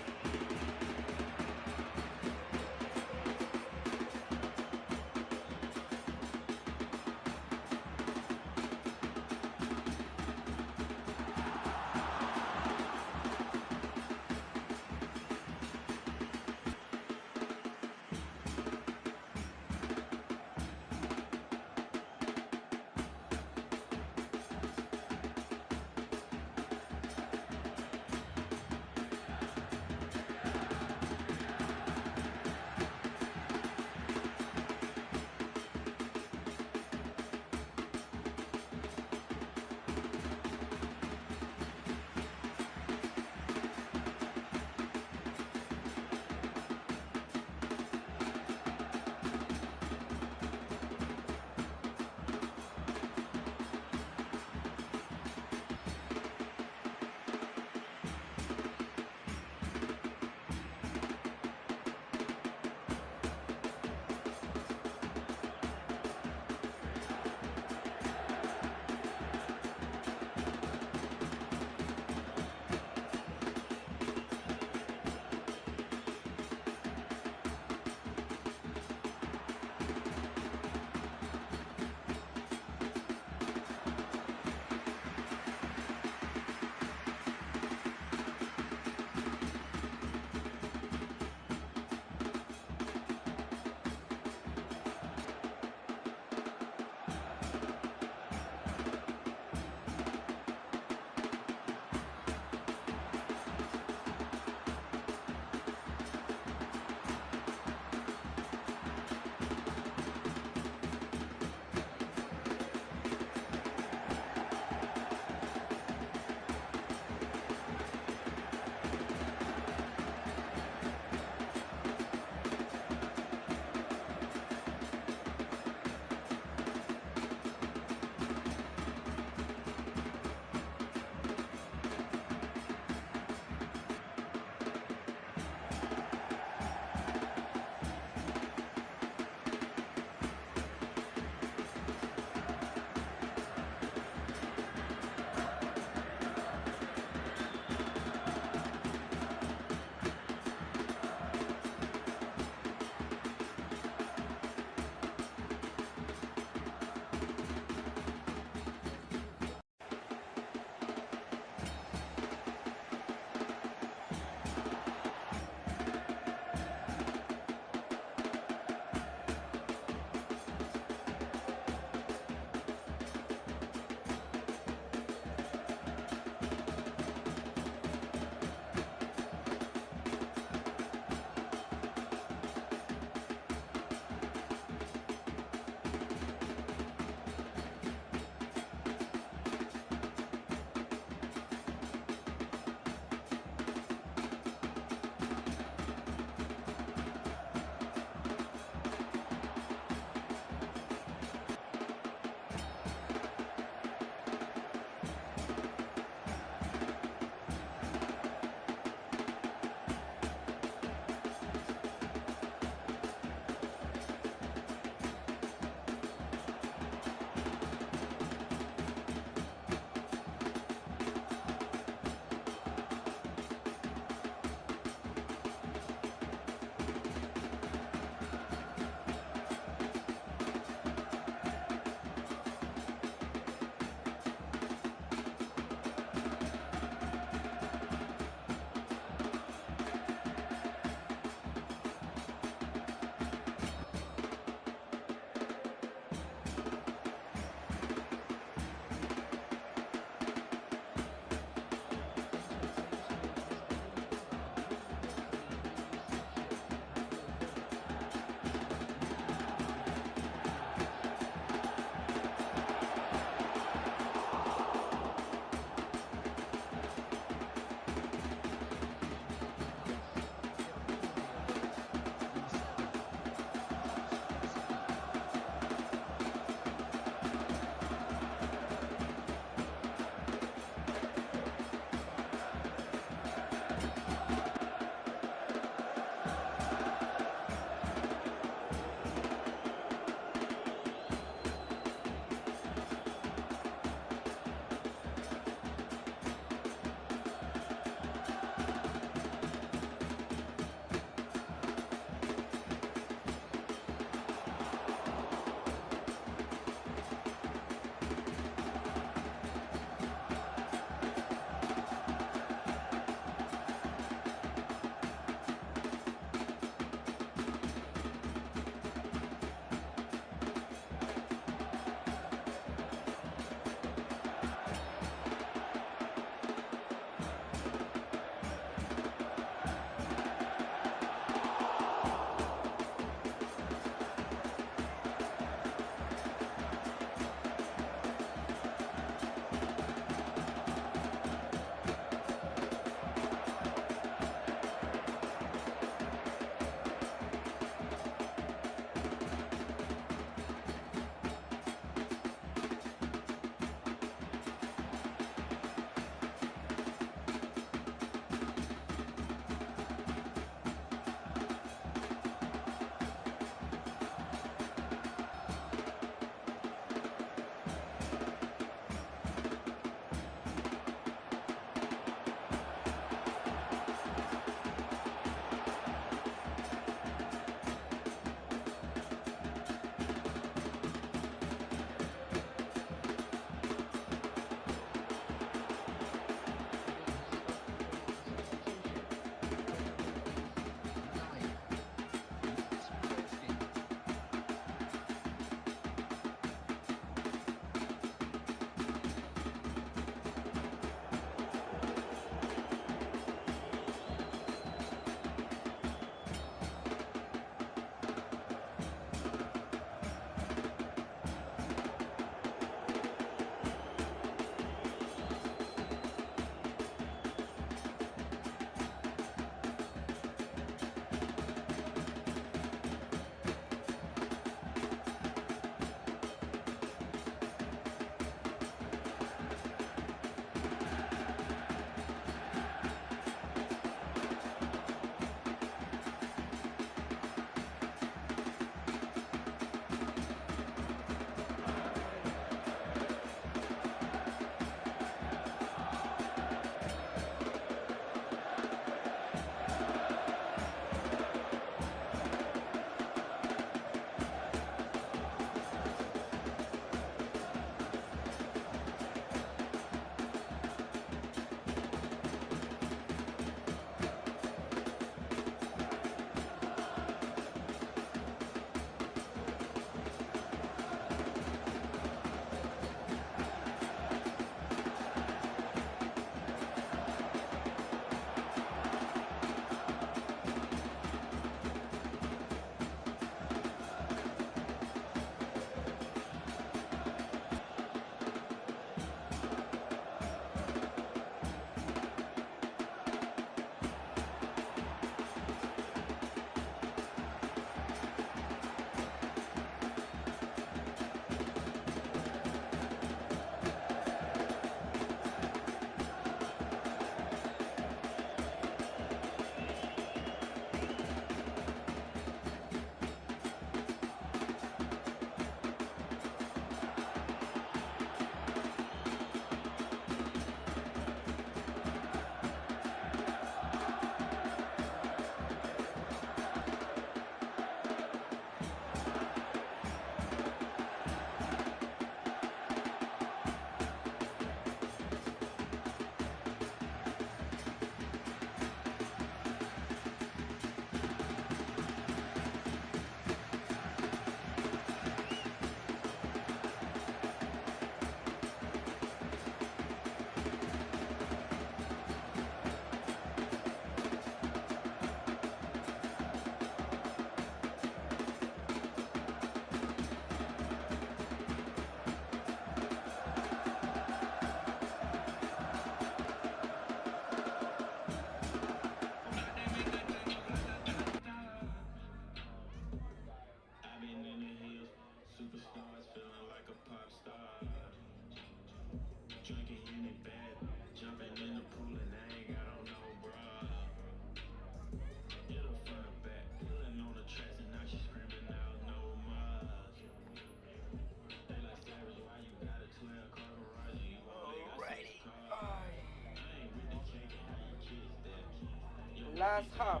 last half.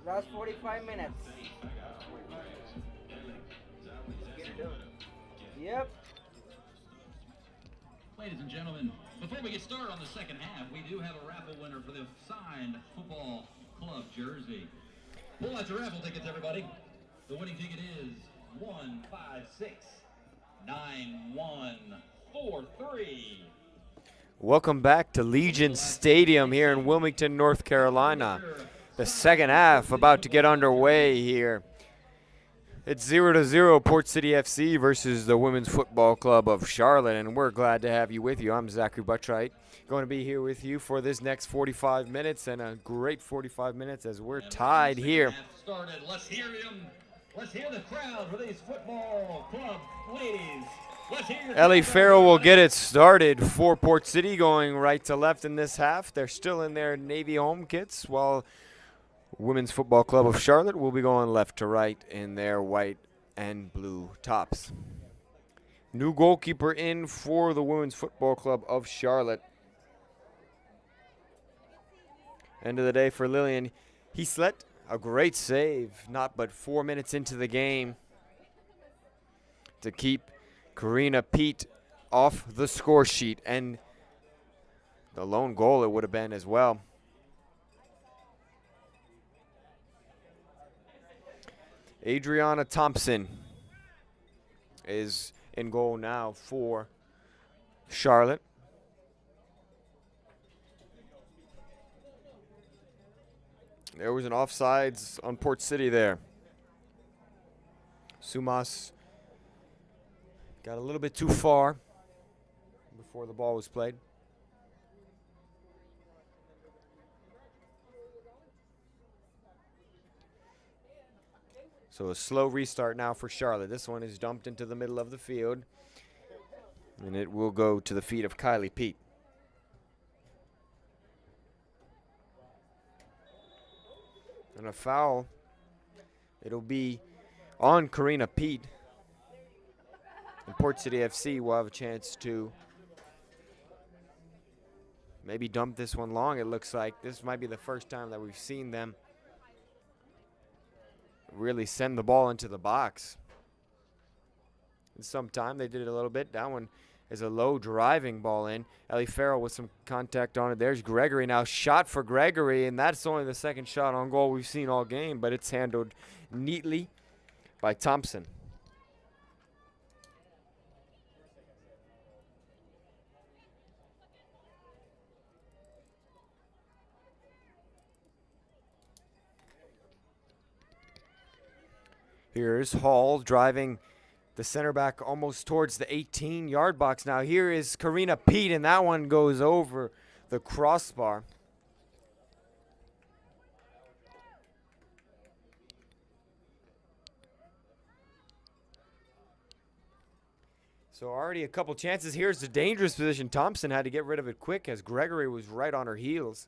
Last 45 minutes. Yep. Ladies and gentlemen, before we get started on the second half, we do have a raffle winner for the signed football club jersey. Pull out your raffle tickets, everybody. The winning ticket is 1569143. Welcome back to Legion Stadium here in Wilmington, North Carolina. The second half about to get underway here. It's 0-0 Port City FC versus the Women's Football Club of Charlotte, and we're glad to have you with you. I'm Zachary Buttright, going to be here with you for this next 45 minutes, and a great 45 minutes as we're tied here. Let's hear them. Let's hear the crowd for these football club ladies. Ellie Farrell will get it started for Port City, going right to left in this half. They're still in their Navy home kits, while Women's Football Club of Charlotte will be going left to right in their white and blue tops. New goalkeeper in for the Women's Football Club of Charlotte. End of the day for Lillian Heeslet. A great save, not but 4 minutes into the game, to keep Karina Pete off the score sheet, and the lone goal it would have been as well. Adriana Thompson is in goal now for Charlotte. There was an offsides on Port City there. Sumas got a little bit too far before the ball was played. So a slow restart now for Charlotte. This one is dumped into the middle of the field, and it will go to the feet of Kylie Pete. And a foul. It'll be on Karina Pete. And Port City FC will have a chance to maybe dump this one long. It looks like this might be the first time that we've seen them really send the ball into the box. In some time they did it a little bit. That one is a low driving ball in. Ellie Farrell with some contact on it. There's Gregory now. Shot for Gregory, and that's only the second shot on goal we've seen all game, but it's handled neatly by Thompson. Here's Hall driving the center back almost towards the 18-yard box. Now here is Karina Pete, and that one goes over the crossbar. So already a couple chances. Here's the dangerous position. Thompson had to get rid of it quick as Gregory was right on her heels.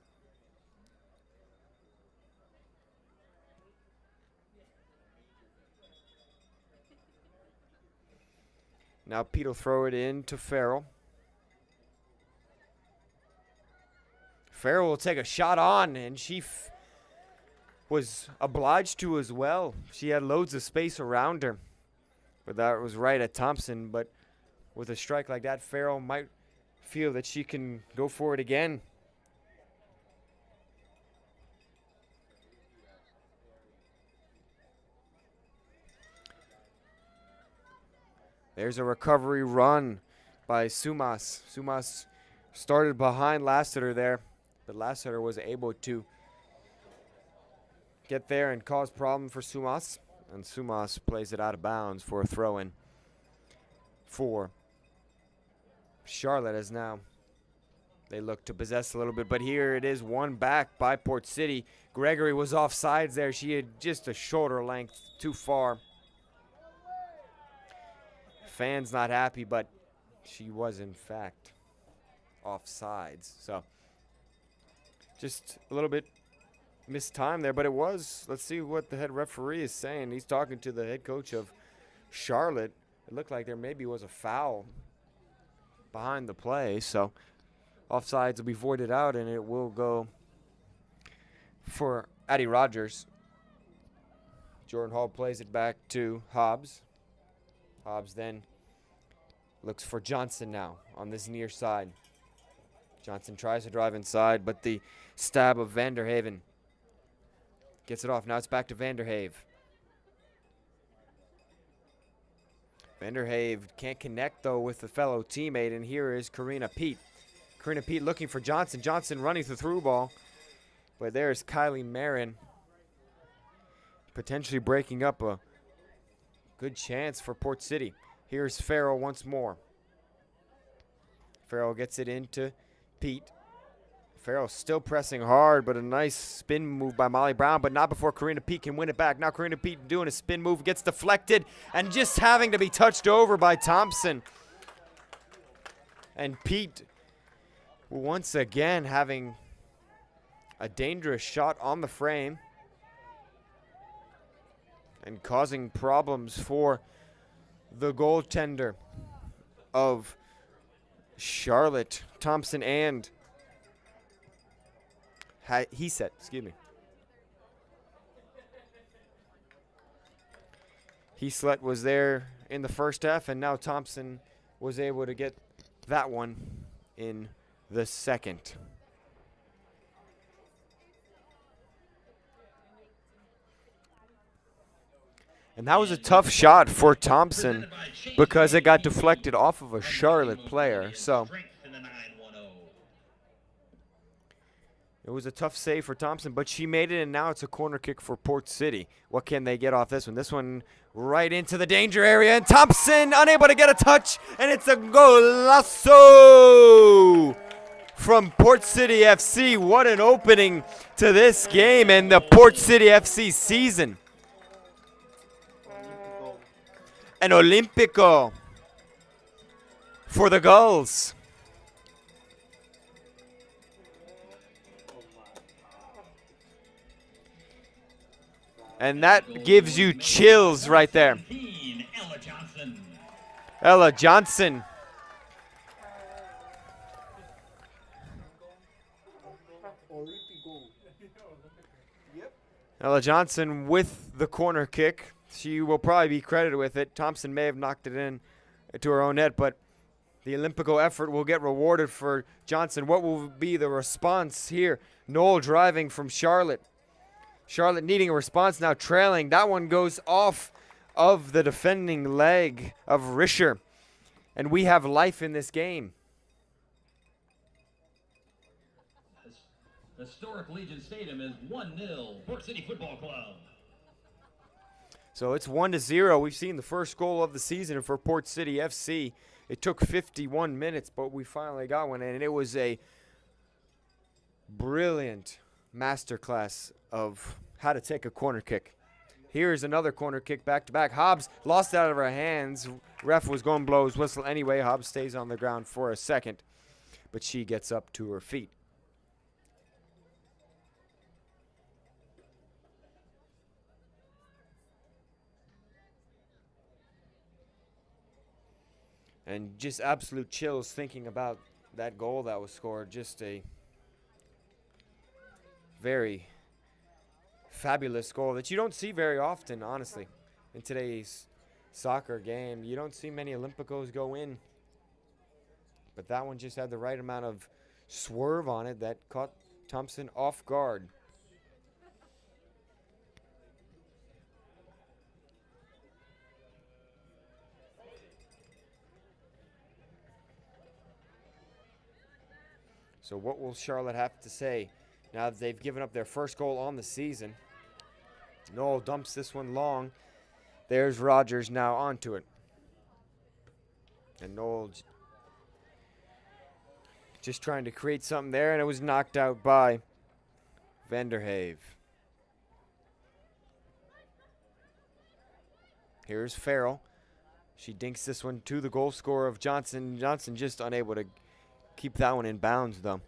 Now Pete will throw it in to Farrell. Farrell will take a shot on, and she was obliged to as well. She had loads of space around her. But that was right at Thompson. But with a strike like that, Farrell might feel that she can go for it again. There's a recovery run by Sumas. Sumas started behind Lassiter there, but Lassiter was able to get there and cause problem for Sumas. And Sumas plays it out of bounds for a throw-in for Charlotte, as now they look to possess a little bit. But here it is, one back by Port City. Gregory was offsides there. She had just a shoulder length too far. Fans not happy, but she was in fact offsides. So just a little bit missed time there, but it was. Let's see what the head referee is saying. He's talking to the head coach of Charlotte. It looked like there maybe was a foul behind the play, so offsides will be voided out, and it will go for Addie Rogers. Jordan Hall plays it back to Hobbs. Hobbs then looks for Johnson now on this near side. Johnson tries to drive inside, but the stab of Vanderhaven gets it off. Now it's back to Vanderhave. Vanderhave can't connect, though, with the fellow teammate, and here is Karina Pete. Karina Pete looking for Johnson. Johnson running the through ball, but there's Kylie Marin potentially breaking up a good chance for Port City. Here's Farrell once more. Farrell gets it into Pete. Farrell still pressing hard, but a nice spin move by Molly Brown, but not before Karina Pete can win it back. Now Karina Pete doing a spin move, gets deflected, and just having to be touched over by Thompson. And Pete once again having a dangerous shot on the frame and causing problems for the goaltender of Charlotte, Thompson, and excuse me. Heaslett was there in the first half, and now Thompson was able to get that one in the second. And that was a tough shot for Thompson because it got deflected off of a Charlotte player. So it was a tough save for Thompson, but she made it, and now it's a corner kick for Port City. What can they get off this one? This one right into the danger area, and Thompson unable to get a touch, and it's a golazo from Port City FC. What an opening to this game and the Port City FC season. An Olympico for the Gulls. And that gives you chills right there. Ella Johnson. Ella Johnson with the corner kick. She will probably be credited with it. Thompson may have knocked it in to her own net, but the Olympico effort will get rewarded for Johnson. What will be the response here? Noel driving from Charlotte. Charlotte needing a response now, trailing. That one goes off of the defending leg of Rischer. And we have life in this game. Historic Legion Stadium is 1-0, Port City Football Club. So it's 1-0. We've seen the first goal of the season for Port City FC. It took 51 minutes, but we finally got one, and it was a brilliant masterclass of how to take a corner kick. Here's another corner kick back-to-back. Hobbs lost it out of her hands. Ref was going to blow his whistle anyway. Hobbs stays on the ground for a second, but she gets up to her feet. And just absolute chills thinking about that goal that was scored. Just a very fabulous goal that you don't see very often, honestly, in today's soccer game. You don't see many Olympicos go in. But that one just had the right amount of swerve on it that caught Thompson off guard. So what will Charlotte have to say now that they've given up their first goal on the season? Noel dumps this one long. There's Rogers now onto it. And Noel just trying to create something there, and it was knocked out by Vanderhave. Here's Farrell. She dinks this one to the goal scorer of Johnson. Johnson just unable to keep that one in bounds, though.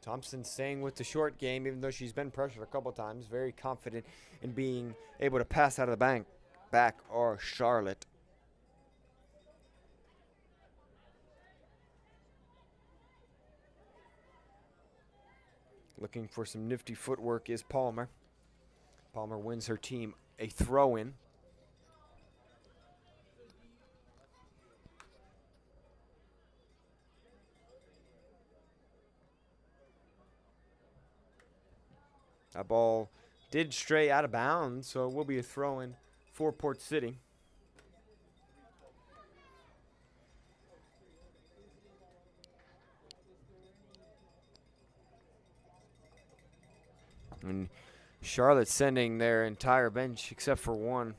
Thompson staying with the short game, even though she's been pressured a couple times. Very confident in being able to pass out of the back or Charlotte. Looking for some nifty footwork is Palmer. Palmer wins her team a throw-in. That ball did stray out of bounds, so it will be a throw-in for Port City. And Charlotte sending their entire bench except for one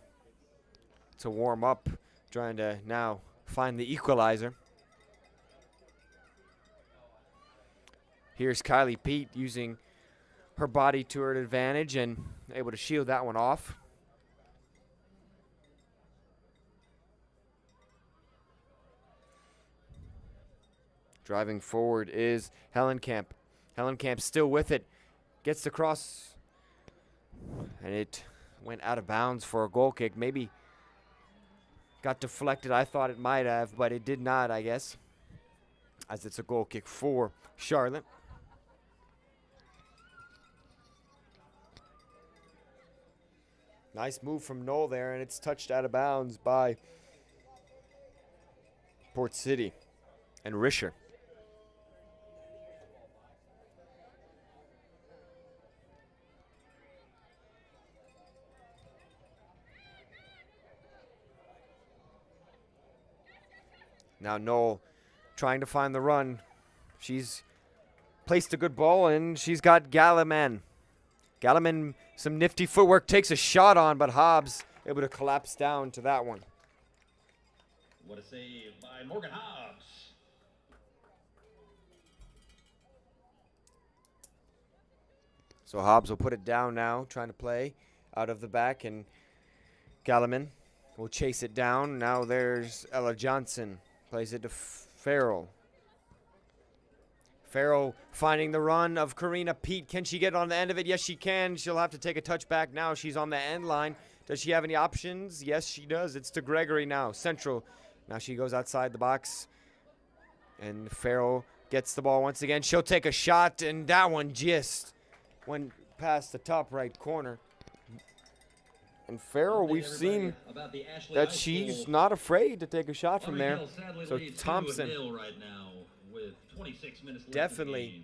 to warm up, trying to now find the equalizer. Here's Kylie Pete using her body to her advantage and able to shield that one off. Driving forward is Hellenkamp. Hellenkamp still with it. Gets the cross, and it went out of bounds for a goal kick. Maybe got deflected. I thought it might have, but it did not, I guess, as it's a goal kick for Charlotte. Nice move from Knoll there, and it's touched out of bounds by Port City and Risher. Now Knoll trying to find the run. She's placed a good ball, and she's got Galliman. Galliman, some nifty footwork, takes a shot on, but Hobbs able to collapse down to that one. What a save by Morgan Hobbs. So Hobbs will put it down now, trying to play out of the back, and Galliman will chase it down. Now there's Ella Johnson. Plays it to Farrell. Farrell finding the run of Karina Pete. Can she get on the end of it? Yes, she can. She'll have to take a touch back now. She's on the end line. Does she have any options? Yes, she does. It's to Gregory now. Central. Now she goes outside the box. And Farrell gets the ball once again. She'll take a shot, and that one just went past the top right corner. And Farrell, we've seen that she's not afraid to take a shot from there. So Thompson right now with 26 minutes left definitely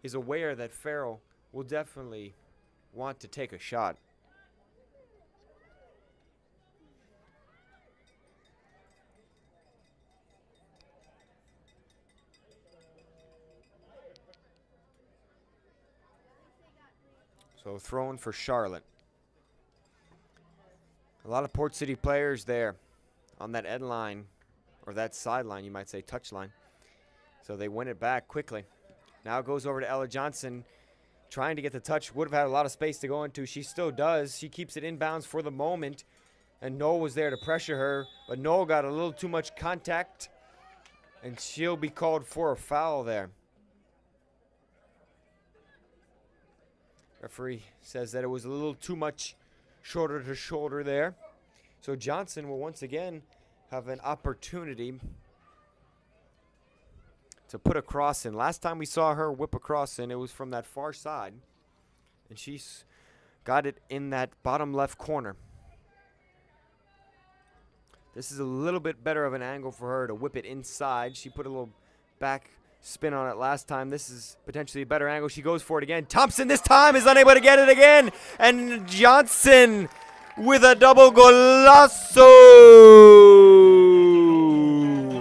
is aware that Farrell will definitely want to take a shot. So throwing for Charlotte. A lot of Port City players there on that end line, or that sideline, you might say, touch line. So they win it back quickly. Now it goes over to Ella Johnson, trying to get the touch. Would have had a lot of space to go into. She still does. She keeps it inbounds for the moment, and Noel was there to pressure her, but Noel got a little too much contact, and she'll be called for a foul there. Referee says that it was a little too much shoulder to shoulder there. So Johnson will once again have an opportunity to put a cross in. Last time we saw her whip a cross in, it was from that far side. And she's got it in that bottom left corner. This is a little bit better of an angle for her to whip it inside. She put a little back spin on it last time. This is potentially a better angle. She goes for it again. Thompson this time is unable to get it again. And Johnson with a double golazo.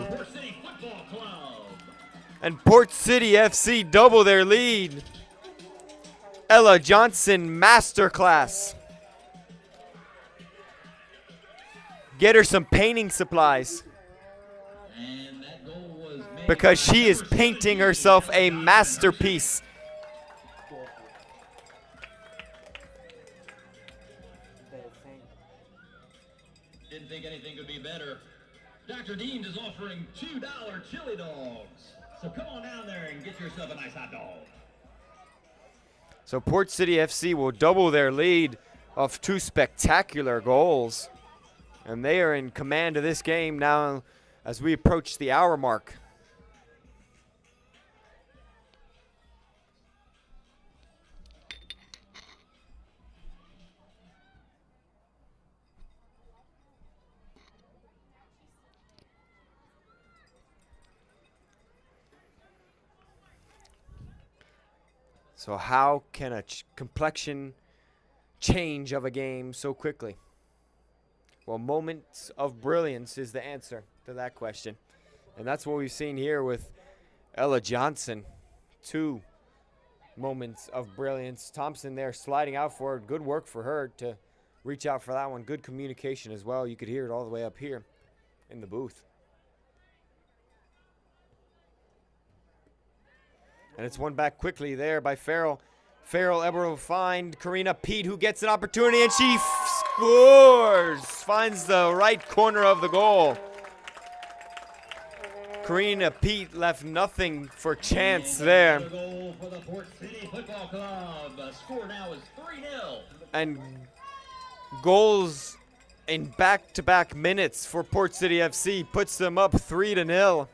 Port City Football Club. And Port City FC double their lead. Ella Johnson masterclass. Get her some painting supplies, And that goal was made because by she is number painting 17, herself a Ella masterpiece. Didn't think anything could be better. Dr. Deems is offering $2 chili dogs. So come on down there and get yourself a nice hot dog. So Port City FC will double their lead of two spectacular goals. And they are in command of this game now as we approach the hour mark. So how can a complexion change of a game so quickly? Well, moments of brilliance is the answer to that question. And that's what we've seen here with Ella Johnson. 2 moments of brilliance. Thompson there sliding out for it. Good work for her to reach out for that one. Good communication as well. You could hear it all the way up here in the booth. And it's won back quickly there by Farrell. Farrell able to find Karina Pete, who gets an opportunity, and she scores! Finds the right corner of the goal. Karina Pete left nothing for chance there. Goal for the Port City Football Club. The score now is 3-0. And goals in back-to-back minutes for Port City FC puts them up 3-0.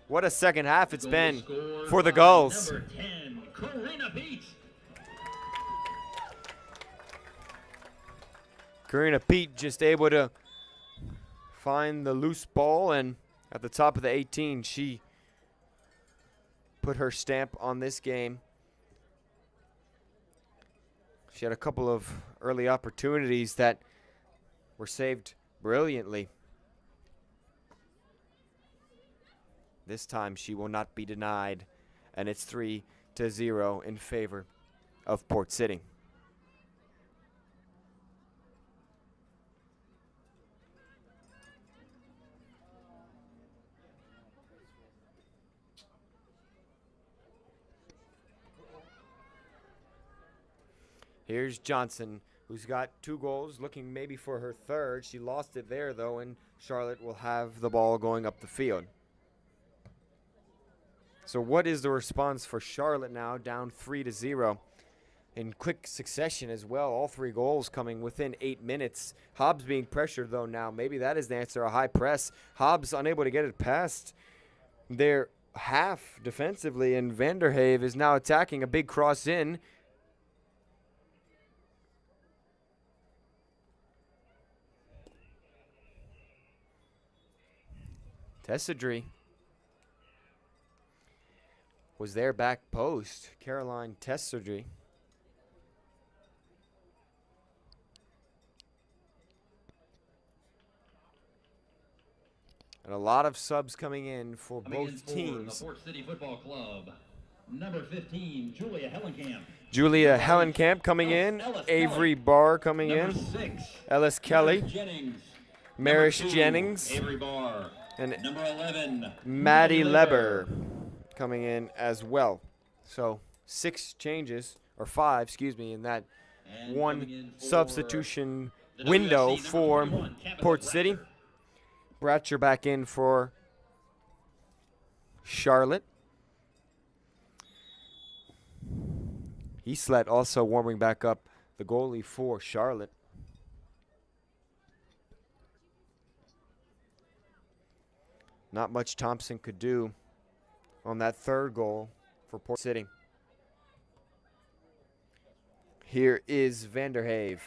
What a second half it's been for the Gulls. Number 10, Karina Pete. Karina Pete just able to find the loose ball, and at the top of the 18, she put her stamp on this game. She had a couple of early opportunities that were saved brilliantly. This time she will not be denied, and it's 3-0 in favor of Port City. Here's Johnson, who's got 2 goals, looking maybe for her third. She lost it there, though, and Charlotte will have the ball going up the field. So what is the response for Charlotte now, down 3-0? In quick succession as well, all 3 goals coming within 8 minutes. Hobbs being pressured, though, now. Maybe that is the answer, a high press. Hobbs unable to get it past their half defensively, and Vanderhave is now attacking a big cross in. Tessadry was their back post. Caroline Tessadry. And a lot of subs coming in for both teams. The Port City Football Club. Number 15, Julia Hellenkamp. Julia Hellenkamp coming in. Avery Barr coming in. 6, Ellis Kelly. Jennings. Marish 2, Jennings. Avery Barr. And Number 11, Maddie Leber coming in as well. So 6 changes, or 5, excuse me, in that And one coming in for substitution the window WFC for number 21, Capital Port City. Bratcher back in for Charlotte. Heaslett also warming back up, the goalie for Charlotte. Not much Thompson could do on that third goal for Port City. Here is Vanderhave.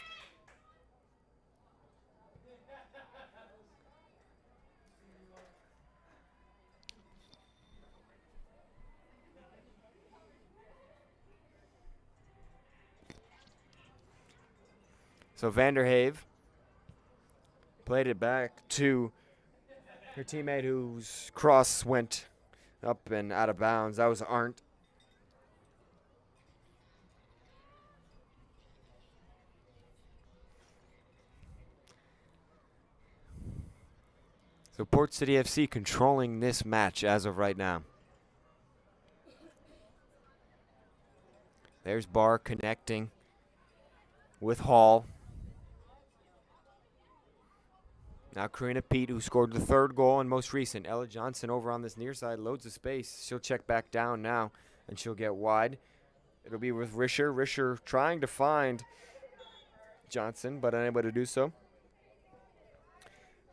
So Vanderhave played it back to her teammate whose cross went up and out of bounds. That was Arndt. So Port City FC controlling this match as of right now. There's Barr connecting with Hall. Now Karina Pete, who scored the third goal and most recent. Ella Johnson over on this near side, loads of space. She'll check back down now, and she'll get wide. It'll be with Risher. Risher trying to find Johnson, but unable to do so.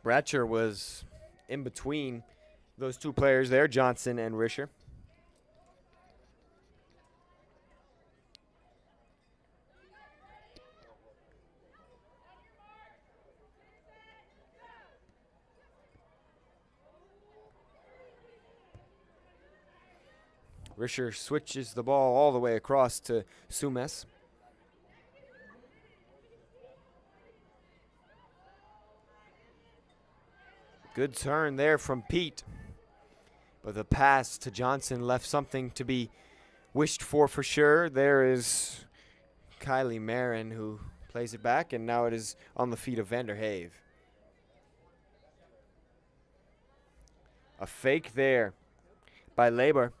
Bratcher was in between those 2 players there, Johnson and Risher. Risher switches the ball all the way across to Sumes. Good turn there from Pete. But the pass to Johnson left something to be wished for sure. There is Kylie Marin who plays it back, and now it is on the feet of Vanderhave. A fake there by Labor.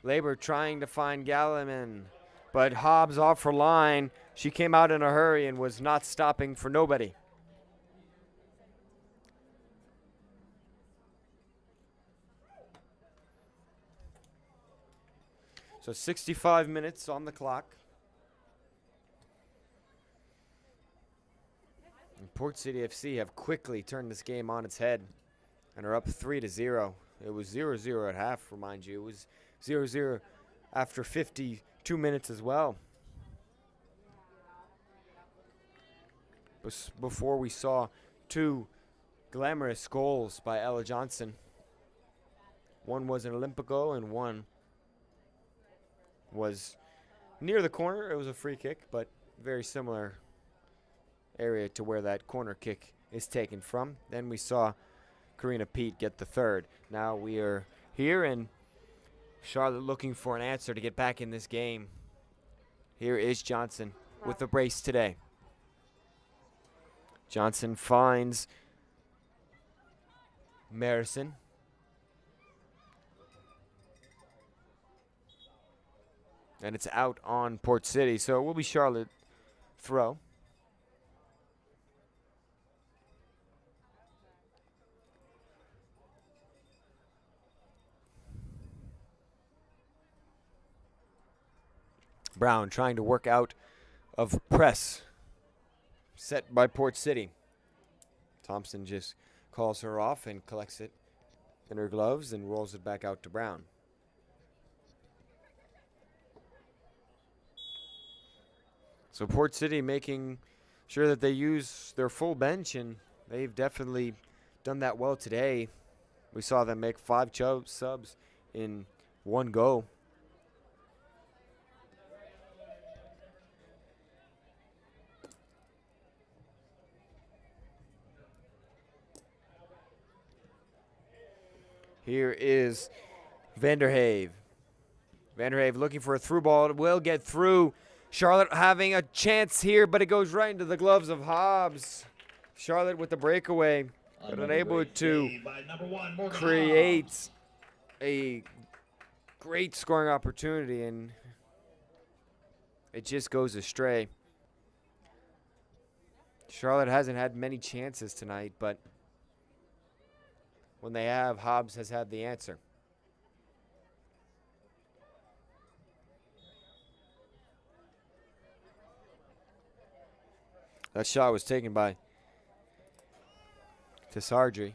Labor trying to find Galliman, but Hobbs off her line. She came out in a hurry and was not stopping for nobody. So 65 minutes on the clock. And Port City FC have quickly turned this game on its head and are up 3-0. It was 0-0 at half, remind you. It was 0-0 after 52 minutes as well. Before we saw two glamorous goals by Ella Johnson. One was an Olympico and one was near the corner. It was a free kick, but very similar area to where that corner kick is taken from. Then we saw Karina Pete get the third. Now we are here, and Charlotte looking for an answer to get back in this game. Here is Johnson with the brace today. Johnson finds Marison. And it's out on Port City, so it will be Charlotte throw. Brown trying to work out of press set by Port City. Thompson just calls her off and collects it in her gloves and rolls it back out to Brown. So Port City making sure that they use their full bench, and they've definitely done that well today. We saw them make 5 subs in one go. Here is Vanderhave. Vanderhave looking for a through ball. It will get through. Charlotte having a chance here, but it goes right into the gloves of Hobbs. Charlotte with the breakaway, but unable to create a great scoring opportunity, and it just goes astray. Charlotte hasn't had many chances tonight, but when they have, Hobbs has had the answer. That shot was taken by Tessardri.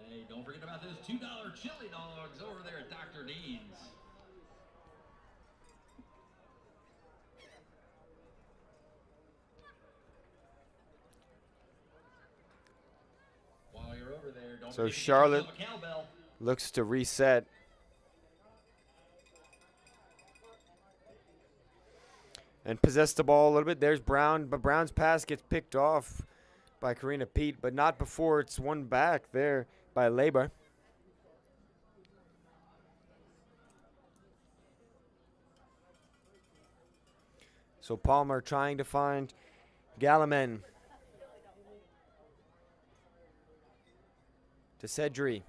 Hey, don't forget about those $2 chili dogs over there at Dr. Dean's. While you're over there, don't So forget to Charlotte get yourself a cowbell. looks to reset. And possess the ball a little bit. There's Brown, but Brown's pass gets picked off by Karina Pete, but not before it's won back there by Labor. So Palmer trying to find Galliman. To Cedri.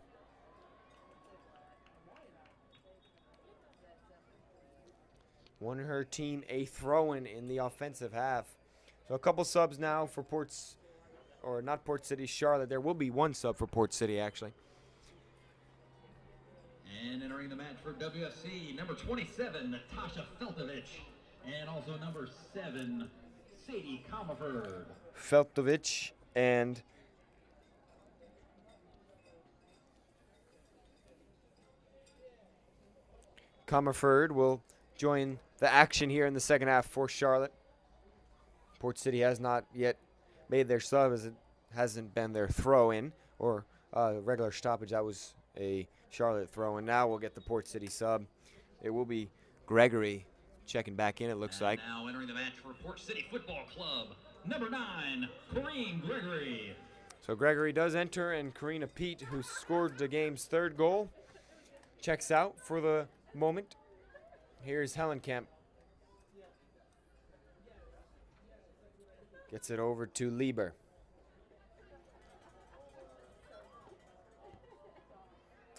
Won her team a throw-in in the offensive half. So a couple subs now for Port City, Charlotte. There will be one sub for Port City, actually. And entering the match for WFC, number 27, Natasha Feltovich. And also number 7, Sadie Comerford. Feltovich and Comerford will join the action here in the second half for Charlotte. Port City has not yet made their sub, as it hasn't been their throw-in or regular stoppage. That was a Charlotte throw. And now we'll get the Port City sub. It will be Gregory checking back in, it looks like. Now entering the match for Port City Football Club, number 9, Corrine Gregory. So Gregory does enter, and Karina Pete, who scored the game's 3rd goal, checks out for the moment. Here's Hellenkamp. Gets it over to Lieber.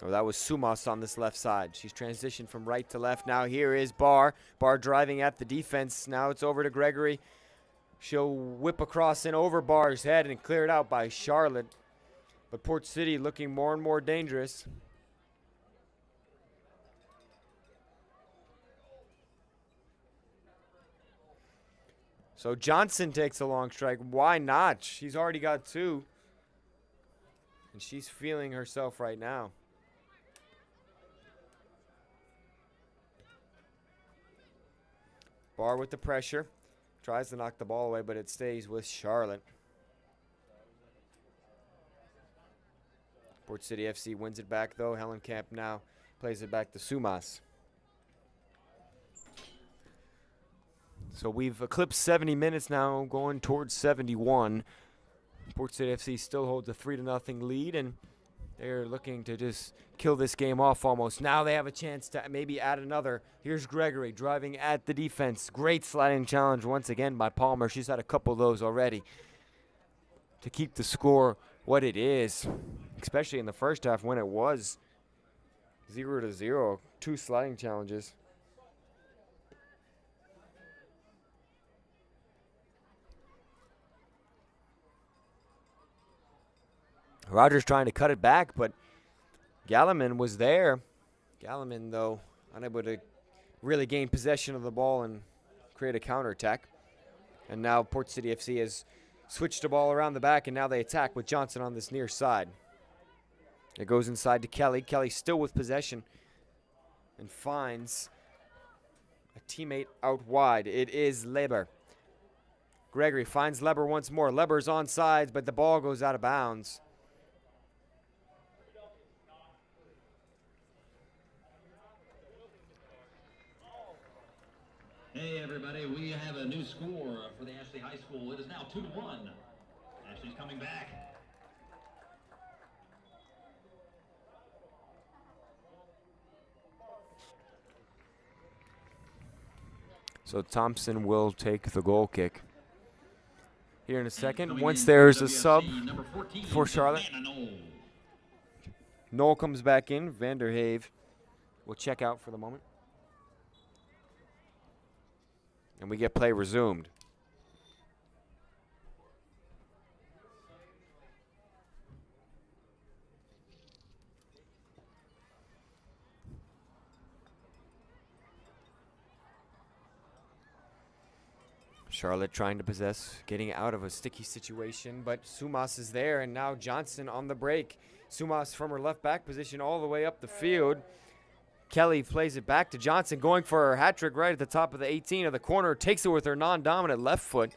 Oh, that was Sumas on this left side. She's transitioned from right to left. Now here is Barr. Barr driving at the defense. Now it's over to Gregory. She'll whip across and over Barr's head and clear it out by Charlotte. But Port City looking more and more dangerous. So Johnson takes a long strike. Why not? She's already got 2. And she's feeling herself right now. Barr with the pressure. Tries to knock the ball away, but it stays with Charlotte. Port City FC wins it back, though. Hellenkamp now plays it back to Sumas. So we've eclipsed 70 minutes now, going towards 71. Port City FC still holds a 3-0 lead, and they're looking to just kill this game off almost. Now they have a chance to maybe add another. Here's Gregory driving at the defense. Great sliding challenge once again by Palmer. She's had a couple of those already to keep the score what it is, especially in the first half when it was 0-0. 2 sliding challenges. Rogers trying to cut it back, but Galliman was there. Galliman, though, unable to really gain possession of the ball and create a counterattack. And now Port City FC has switched the ball around the back, and now they attack with Johnson on this near side. It goes inside to Kelly. Kelly still with possession and finds a teammate out wide. It is Leber. Gregory finds Leber once more. Leber's onside, but the ball goes out of bounds. Hey everybody, we have a new score for the Ashley High School. It is now 2-1. Ashley's coming back. So Thompson will take the goal kick. Here in a second, once there's a sub for Charlotte. Knoll comes back in. Vanderhave will check out for the moment. And we get play resumed. Charlotte trying to possess, getting out of a sticky situation, but Sumas is there, and now Johnson on the break. Sumas from her left back position all the way up the field. Kelly plays it back to Johnson, going for her hat trick right at the top of the 18 of the corner. Takes it with her non-dominant left foot,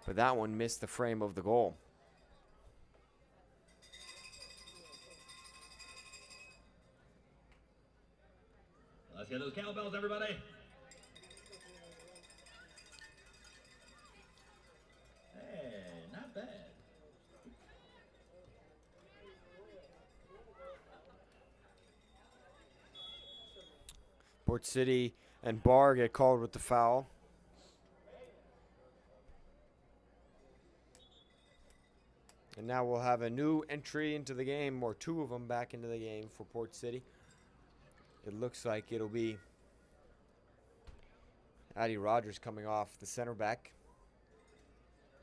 but that one missed the frame of the goal. Let's get those cowbells, everybody. Hey, not bad. Port City and Barr get called with the foul. And now we'll have a new entry into the game, or 2 of them back into the game for Port City. It looks like it'll be Addie Rogers coming off the center back.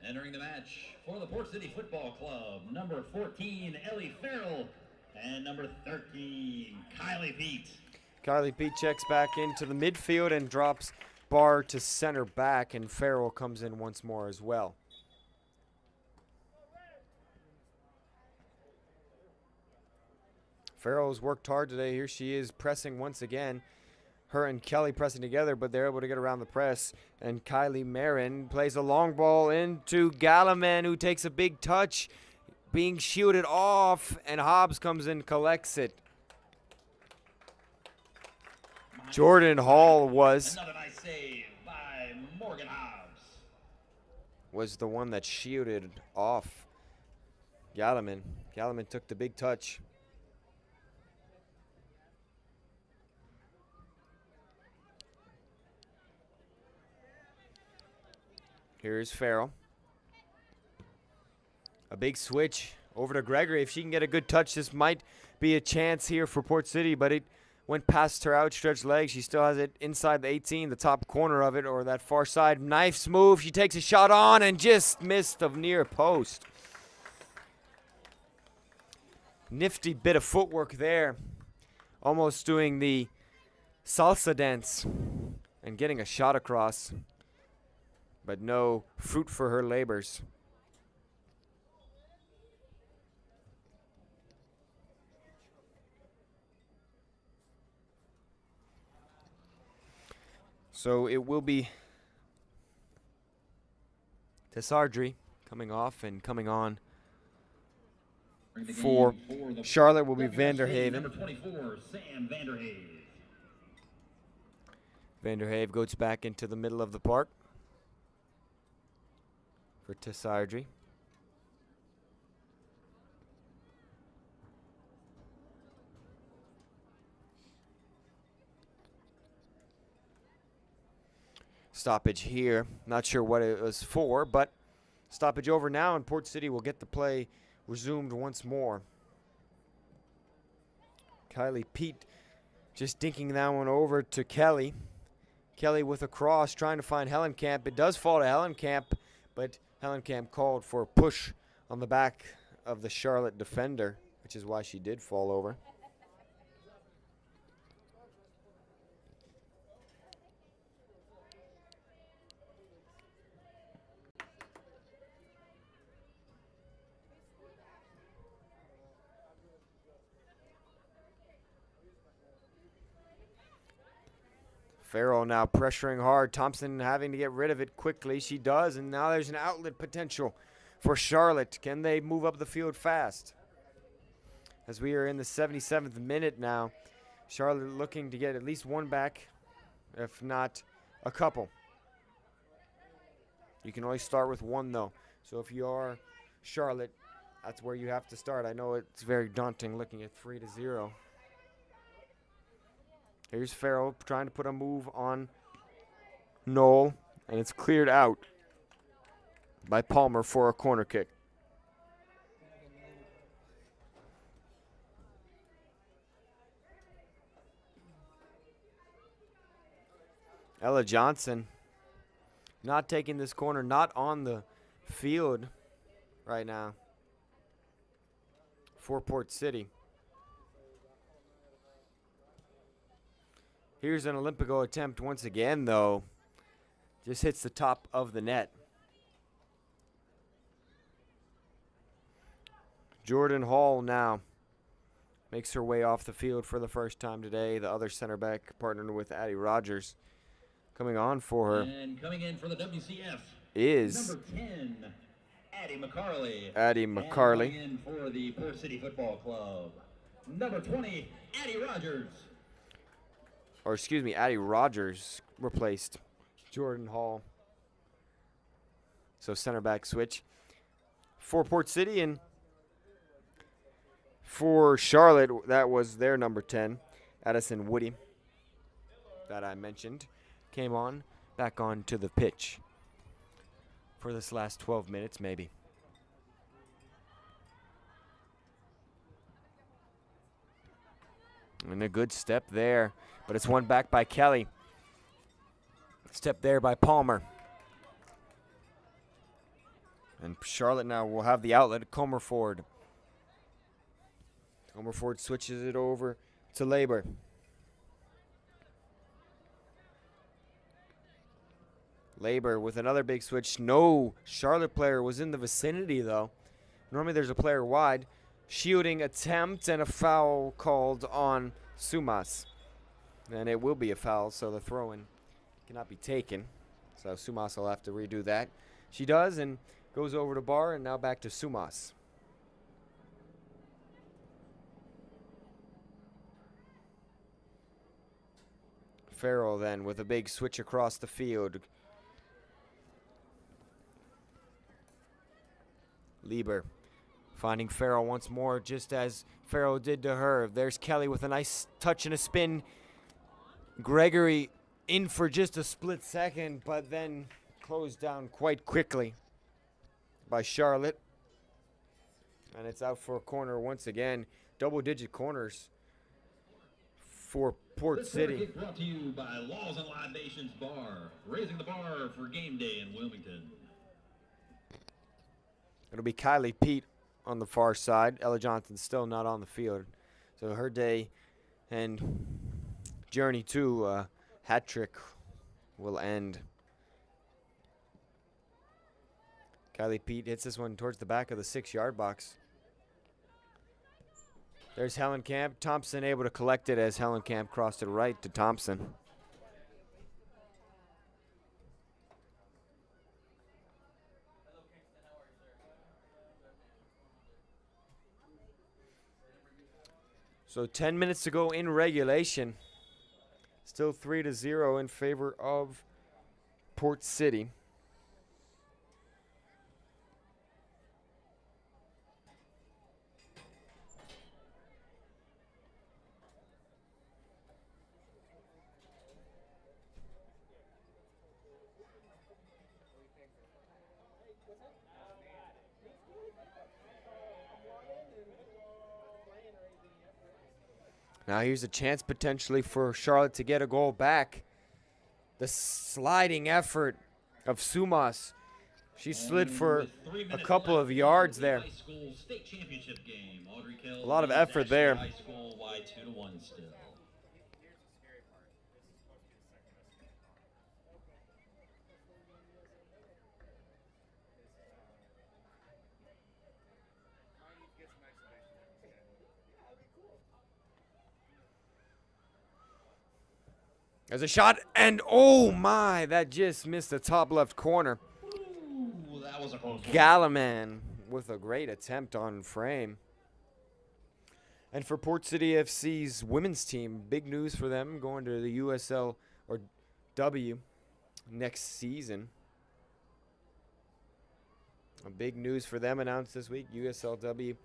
Entering the match for the Port City Football Club, number 14, Ellie Farrell, and number 13, Kylie Pete. Kylie Pete checks back into the midfield and drops Barr to center back, and Farrell comes in once more as well. Farrell's worked hard today. Here she is pressing once again. Her and Kelly pressing together, but they're able to get around the press. And Kylie Marin plays a long ball into Galliman, who takes a big touch, being shielded off, and Hobbs comes in, collects it. Jordan Hall was Another nice save by Morgan Hobbs. the one that shielded off Galliman. Galliman took the big touch. Here's Farrell. A big switch over to Gregory. If she can get a good touch, this might be a chance here for Port City, but it went past her outstretched legs. She still has it inside the 18, the top corner of it, or that far side. Knife's move. She takes a shot on and just missed the near post. Nifty bit of footwork there. Almost doing the salsa dance and getting a shot across, but no fruit for her labors. So it will be Tessardry coming off and coming on. For Charlotte will be Vanderhaven. Number 24, Sam Vanderhaven. Vanderhaven goes back into the middle of the park for Tessardry. Stoppage here. Not sure what it was for, but stoppage over now, and Port City will get the play resumed once more. Kylie Pete just dinking that one over to Kelly. Kelly with a cross trying to find Hellenkamp. It does fall to Hellenkamp, but Hellenkamp called for a push on the back of the Charlotte defender, which is why she did fall over. Farrell now pressuring hard. Thompson having to get rid of it quickly. She does, and now there's an outlet potential for Charlotte. Can they move up the field fast? As we are in the 77th minute now, Charlotte looking to get at least one back, if not a couple. You can only start with one, though. So if you are Charlotte, that's where you have to start. I know it's very daunting looking at 3-0. Here's Farrell trying to put a move on Knoll, and it's cleared out by Palmer for a corner kick. Ella Johnson not taking this corner, not on the field right now for Port City. Here's an Olympico attempt once again, though. Just hits the top of the net. Jordan Hall now makes her way off the field for the first time today. The other center back partnered with Addie Rogers. Coming on for her. And coming in for the WCF is number 10, Addie McCarley. Addie And McCarley. coming in for the Port City Football Club, number 20, Addie Rogers. Or excuse me, Addie Rogers replaced Jordan Hall. So center back switch for Port City, and for Charlotte, that was their number 10, Addison Woody, that I mentioned, came on back onto the pitch for this last 12 minutes maybe. And a good step there, but it's won back by Kelly. Step there by Palmer. And Charlotte now will have the outlet at Comerford. Comerford switches it over to Labor. Labor with another big switch. No Charlotte player was in the vicinity, though. Normally there's a player wide. Shielding attempt and a foul called on Sumas. And it will be a foul, so the throw-in cannot be taken. So Sumas will have to redo that. She does, and goes over to Barr, and now back to Sumas. Farrell then with a big switch across the field. Lieber finding Farrell once more, just as Farrell did to her. There's Kelly with a nice touch and a spin. Gregory in for just a split second, but then closed down quite quickly by Charlotte. And it's out for a corner once again. Double-digit corners for Port City. This brought to you by Laws and Libations Bar, raising the bar for game day in Wilmington. It'll be Kylie Pete on the far side. Ella Johnson still not on the field. So her day and journey to a hat trick will end. Kylie Pete hits this one towards the back of the 6-yard box. There's Hellenkamp. Thompson able to collect it as Hellenkamp crossed it right to Thompson. So 10 minutes to go in regulation. Still 3-0 in favor of Port City. Now here's a chance potentially for Charlotte to get a goal back. The sliding effort of Sumas. She slid for a couple of yards there. A lot of effort there. There's a shot, and oh my, that just missed the top left corner. Ooh, that was a close one. Galliman with a great attempt on frame. And for Port City FC's women's team, big news for them going to the USL or W next season. A big news for them announced this week, USLW.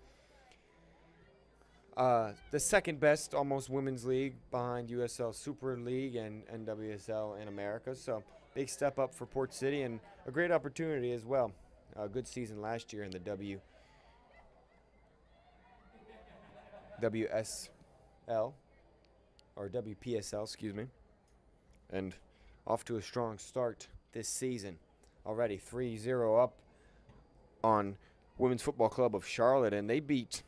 The second best almost women's league behind USL Super League and NWSL in America. So big step up for Port City and a great opportunity as well. A good season last year in the WSL or WPSL, excuse me. And off to a strong start this season. Already 3-0 up on Women's Football Club of Charlotte, and they beat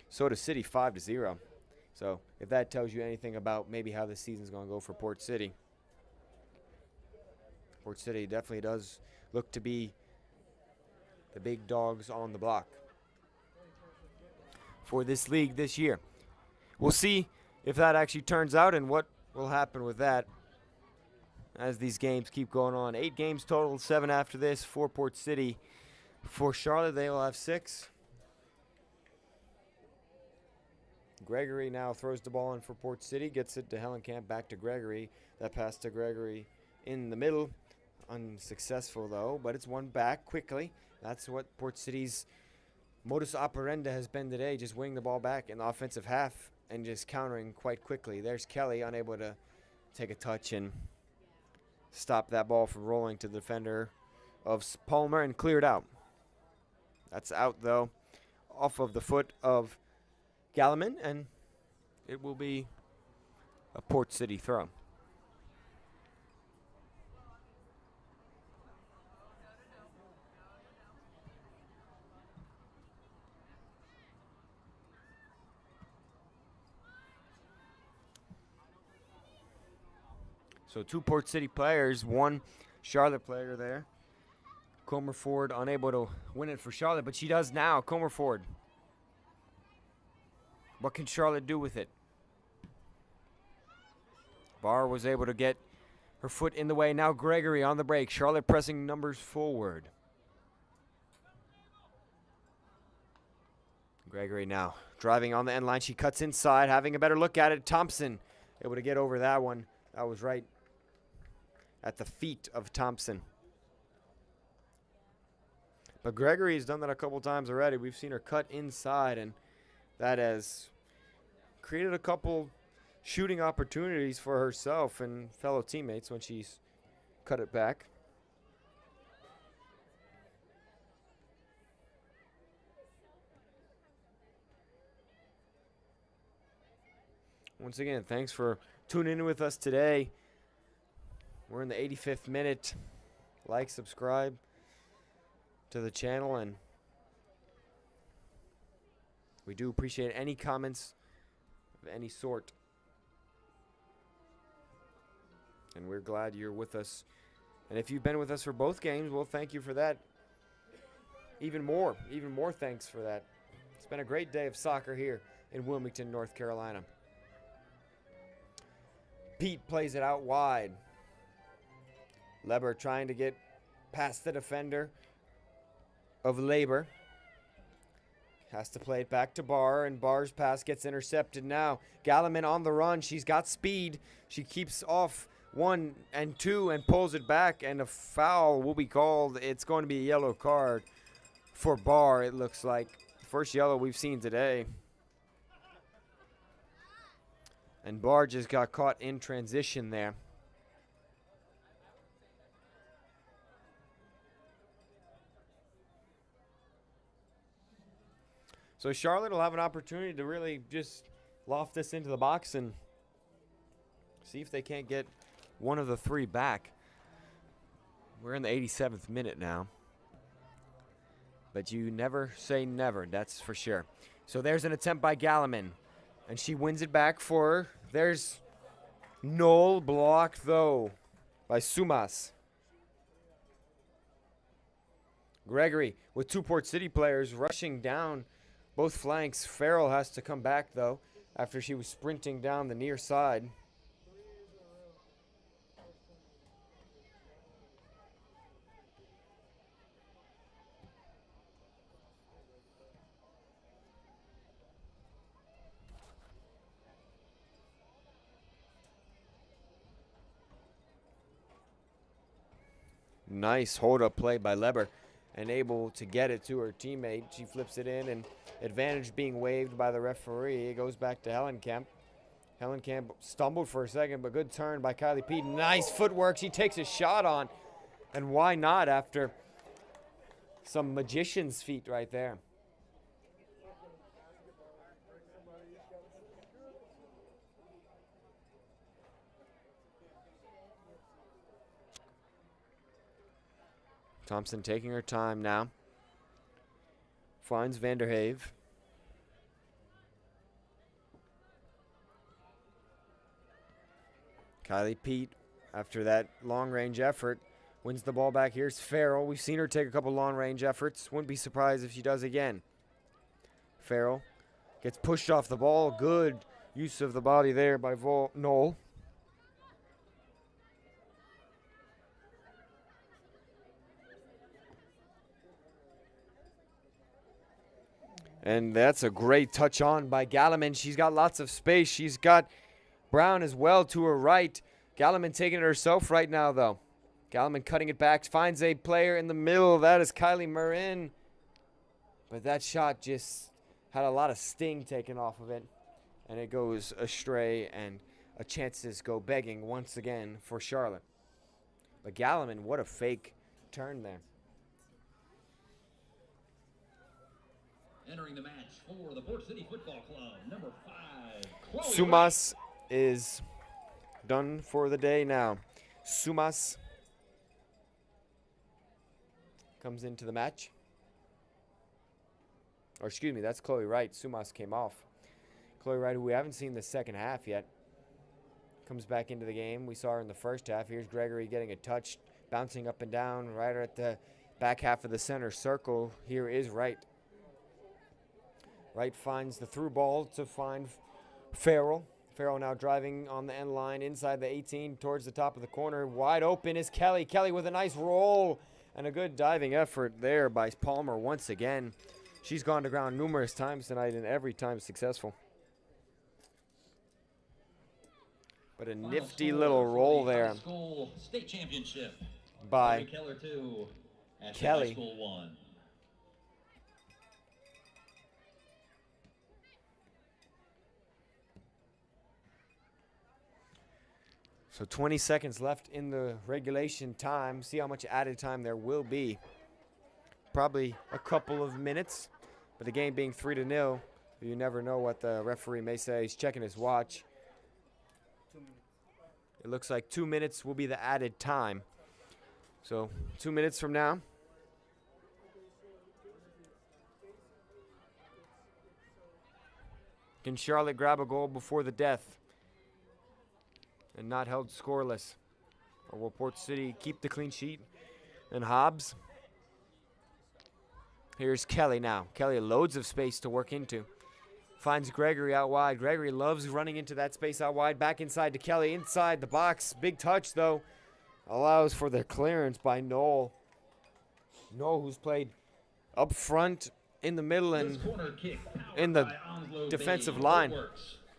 Soda City 5-0. So if that tells you anything about maybe how the season's going to go for Port City. Port City definitely does look to be the big dogs on the block for this league this year. We'll see if that actually turns out and what will happen with that as these games keep going on. 8 games total, 7 after this for Port City. For Charlotte, they will have 6. Gregory now throws the ball in for Port City, gets it to Hellenkamp, back to Gregory. That pass to Gregory in the middle. Unsuccessful, though, but it's won back quickly. That's what Port City's modus operandi has been today, just winning the ball back in the offensive half and just countering quite quickly. There's Kelly, unable to take a touch and stop that ball from rolling to the defender of Palmer and cleared out. That's out, though, off of the foot of Galliman, and it will be a Port City throw. So 2 Port City players, 1 Charlotte player there. Comerford unable to win it for Charlotte, but she does now. Comerford. What can Charlotte do with it? Barr was able to get her foot in the way. Now Gregory on the break. Charlotte pressing numbers forward. Gregory now driving on the end line. She cuts inside, having a better look at it. Thompson able to get over that one. That was right at the feet of Thompson. But Gregory has done that a couple times already. We've seen her cut inside, and that has created a couple shooting opportunities for herself and fellow teammates when she's cut it back. Once again, thanks for tuning in with us today. We're in the 85th minute. Like, subscribe to the channel, and we do appreciate any comments of any sort. And we're glad you're with us. And if you've been with us for both games, well, thank you for that. Even more thanks for that. It's been a great day of soccer here in Wilmington, North Carolina. Pete plays it out wide. Leber trying to get past the defender of Labor. Has to play it back to Barr, and Barr's pass gets intercepted now. Galliman on the run. She's got speed. She keeps off 1 and 2 and pulls it back, and a foul will be called. It's going to be a yellow card for Barr, it looks like. First yellow we've seen today. And Barr just got caught in transition there. So Charlotte will have an opportunity to really just loft this into the box and see if they can't get one of the 3 back. We're in the 87th minute now. But you never say never, that's for sure. So there's an attempt by Galliman. And she wins it back for her. There's Knoll, blocked though by Sumas. Gregory with 2 Port City players rushing down both flanks. Farrell has to come back though after she was sprinting down the near side. Nice hold-up play by Leber, and able to get it to her teammate. She flips it in, and advantage being waived by the referee. It goes back to Hellenkamp. Hellenkamp stumbled for a second, but good turn by Kylie Pete. Nice footwork. She takes a shot on, and why not after some magician's feet right there. Thompson taking her time now. Finds Vanderhave. Kylie Pete, after that long-range effort, wins the ball back. Here's Farrell. We've seen her take a couple long-range efforts. Wouldn't be surprised if she does again. Farrell gets pushed off the ball. Good use of the body there by Knoll. And that's a great touch on by Galliman. She's got lots of space. She's got Brown as well to her right. Galliman taking it herself right now, though. Galliman cutting it back. Finds a player in the middle. That is Kylie Marin. But that shot just had a lot of sting taken off of it. And it goes astray, and chances go begging once again for Charlotte. But Galliman, what a fake turn there. Entering the match for the Port City Football Club, number 5, Chloe Sumas is done for the day now. Sumas comes into the match. Or excuse me, that's Chloe Wright. Sumas came off. Chloe Wright, who we haven't seen the second half yet, comes back into the game. We saw her in the first half. Here's Gregory getting a touch, bouncing up and down right at the back half of the center circle. Here is Wright. Wright finds the through ball to find Farrell. Farrell now driving on the end line inside the 18 towards the top of the corner. Wide open is Kelly. Kelly with a nice roll and a good diving effort there by Palmer once again. She's gone to ground numerous times tonight and every time successful. But a Final nifty score little for roll the there high school state championship. by Corey Keller 2, Ashland Kelly. High School 1. So 20 seconds left in the regulation time. See how much added time there will be. Probably a couple of minutes. But the game being 3-0, you never know what the referee may say. He's checking his watch. 2 minutes. It looks like 2 minutes will be the added time. So 2 minutes from now. Can Charlotte grab a goal before the death and not held scoreless? Or will Port City keep the clean sheet? And Hobbs. Here's Kelly now. Kelly, loads of space to work into. Finds Gregory out wide. Gregory loves running into that space out wide. Back inside to Kelly, inside the box. Big touch, though. Allows for the clearance by Noel. Noel, who's played up front, in the middle, and in the defensive line.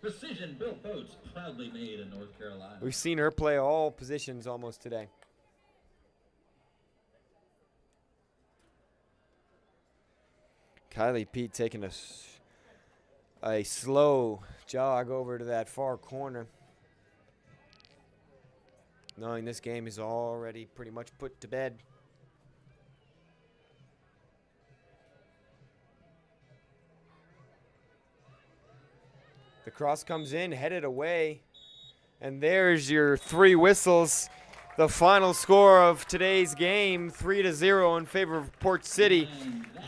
Precision built boats proudly made in North Carolina. We've seen her play all positions almost today. Kylie Pete taking a slow jog over to that far corner, knowing this game is already pretty much put to bed. The cross comes in, headed away, and there's your 3 whistles. The final score of today's game, 3-0 in favor of Port City.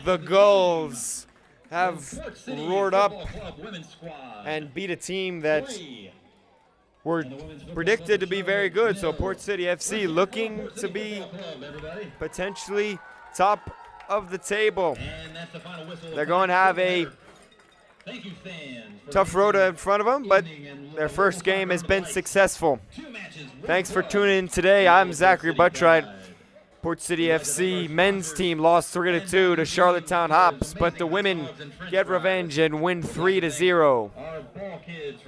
The Gulls have roared up and beat a team that were predicted to be very good. So Port City FC looking to be potentially top of the table. They're going to have a tough road in front of them, but their first game has been successful. Thanks for tuning in today. I'm Zachary Buttright. Port City FC men's team lost 3-2 to Charlottetown Hops, but the women get revenge and win 3-0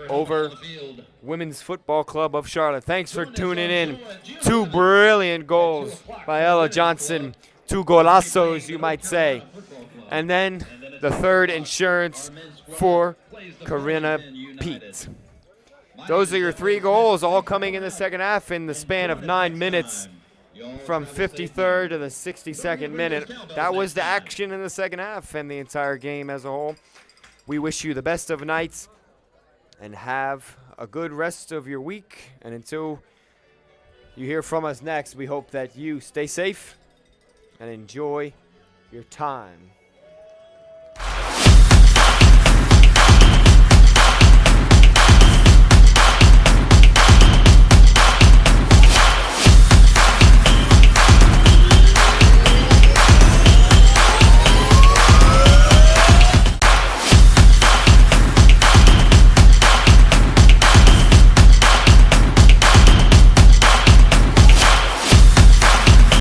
over Women's Football Club of Charlotte. Thanks for tuning in. 2 brilliant goals by Ella Johnson. 2 golazos, you might say. And then the third insurance for Corinna Pete. Those are your 3 goals, all coming in the second half in the span of 9 minutes. From 53rd to the 62nd minute. That was the action in the second half and the entire game as a whole. We wish you the best of nights and have a good rest of your week. And until you hear from us next, we hope that you stay safe and enjoy your time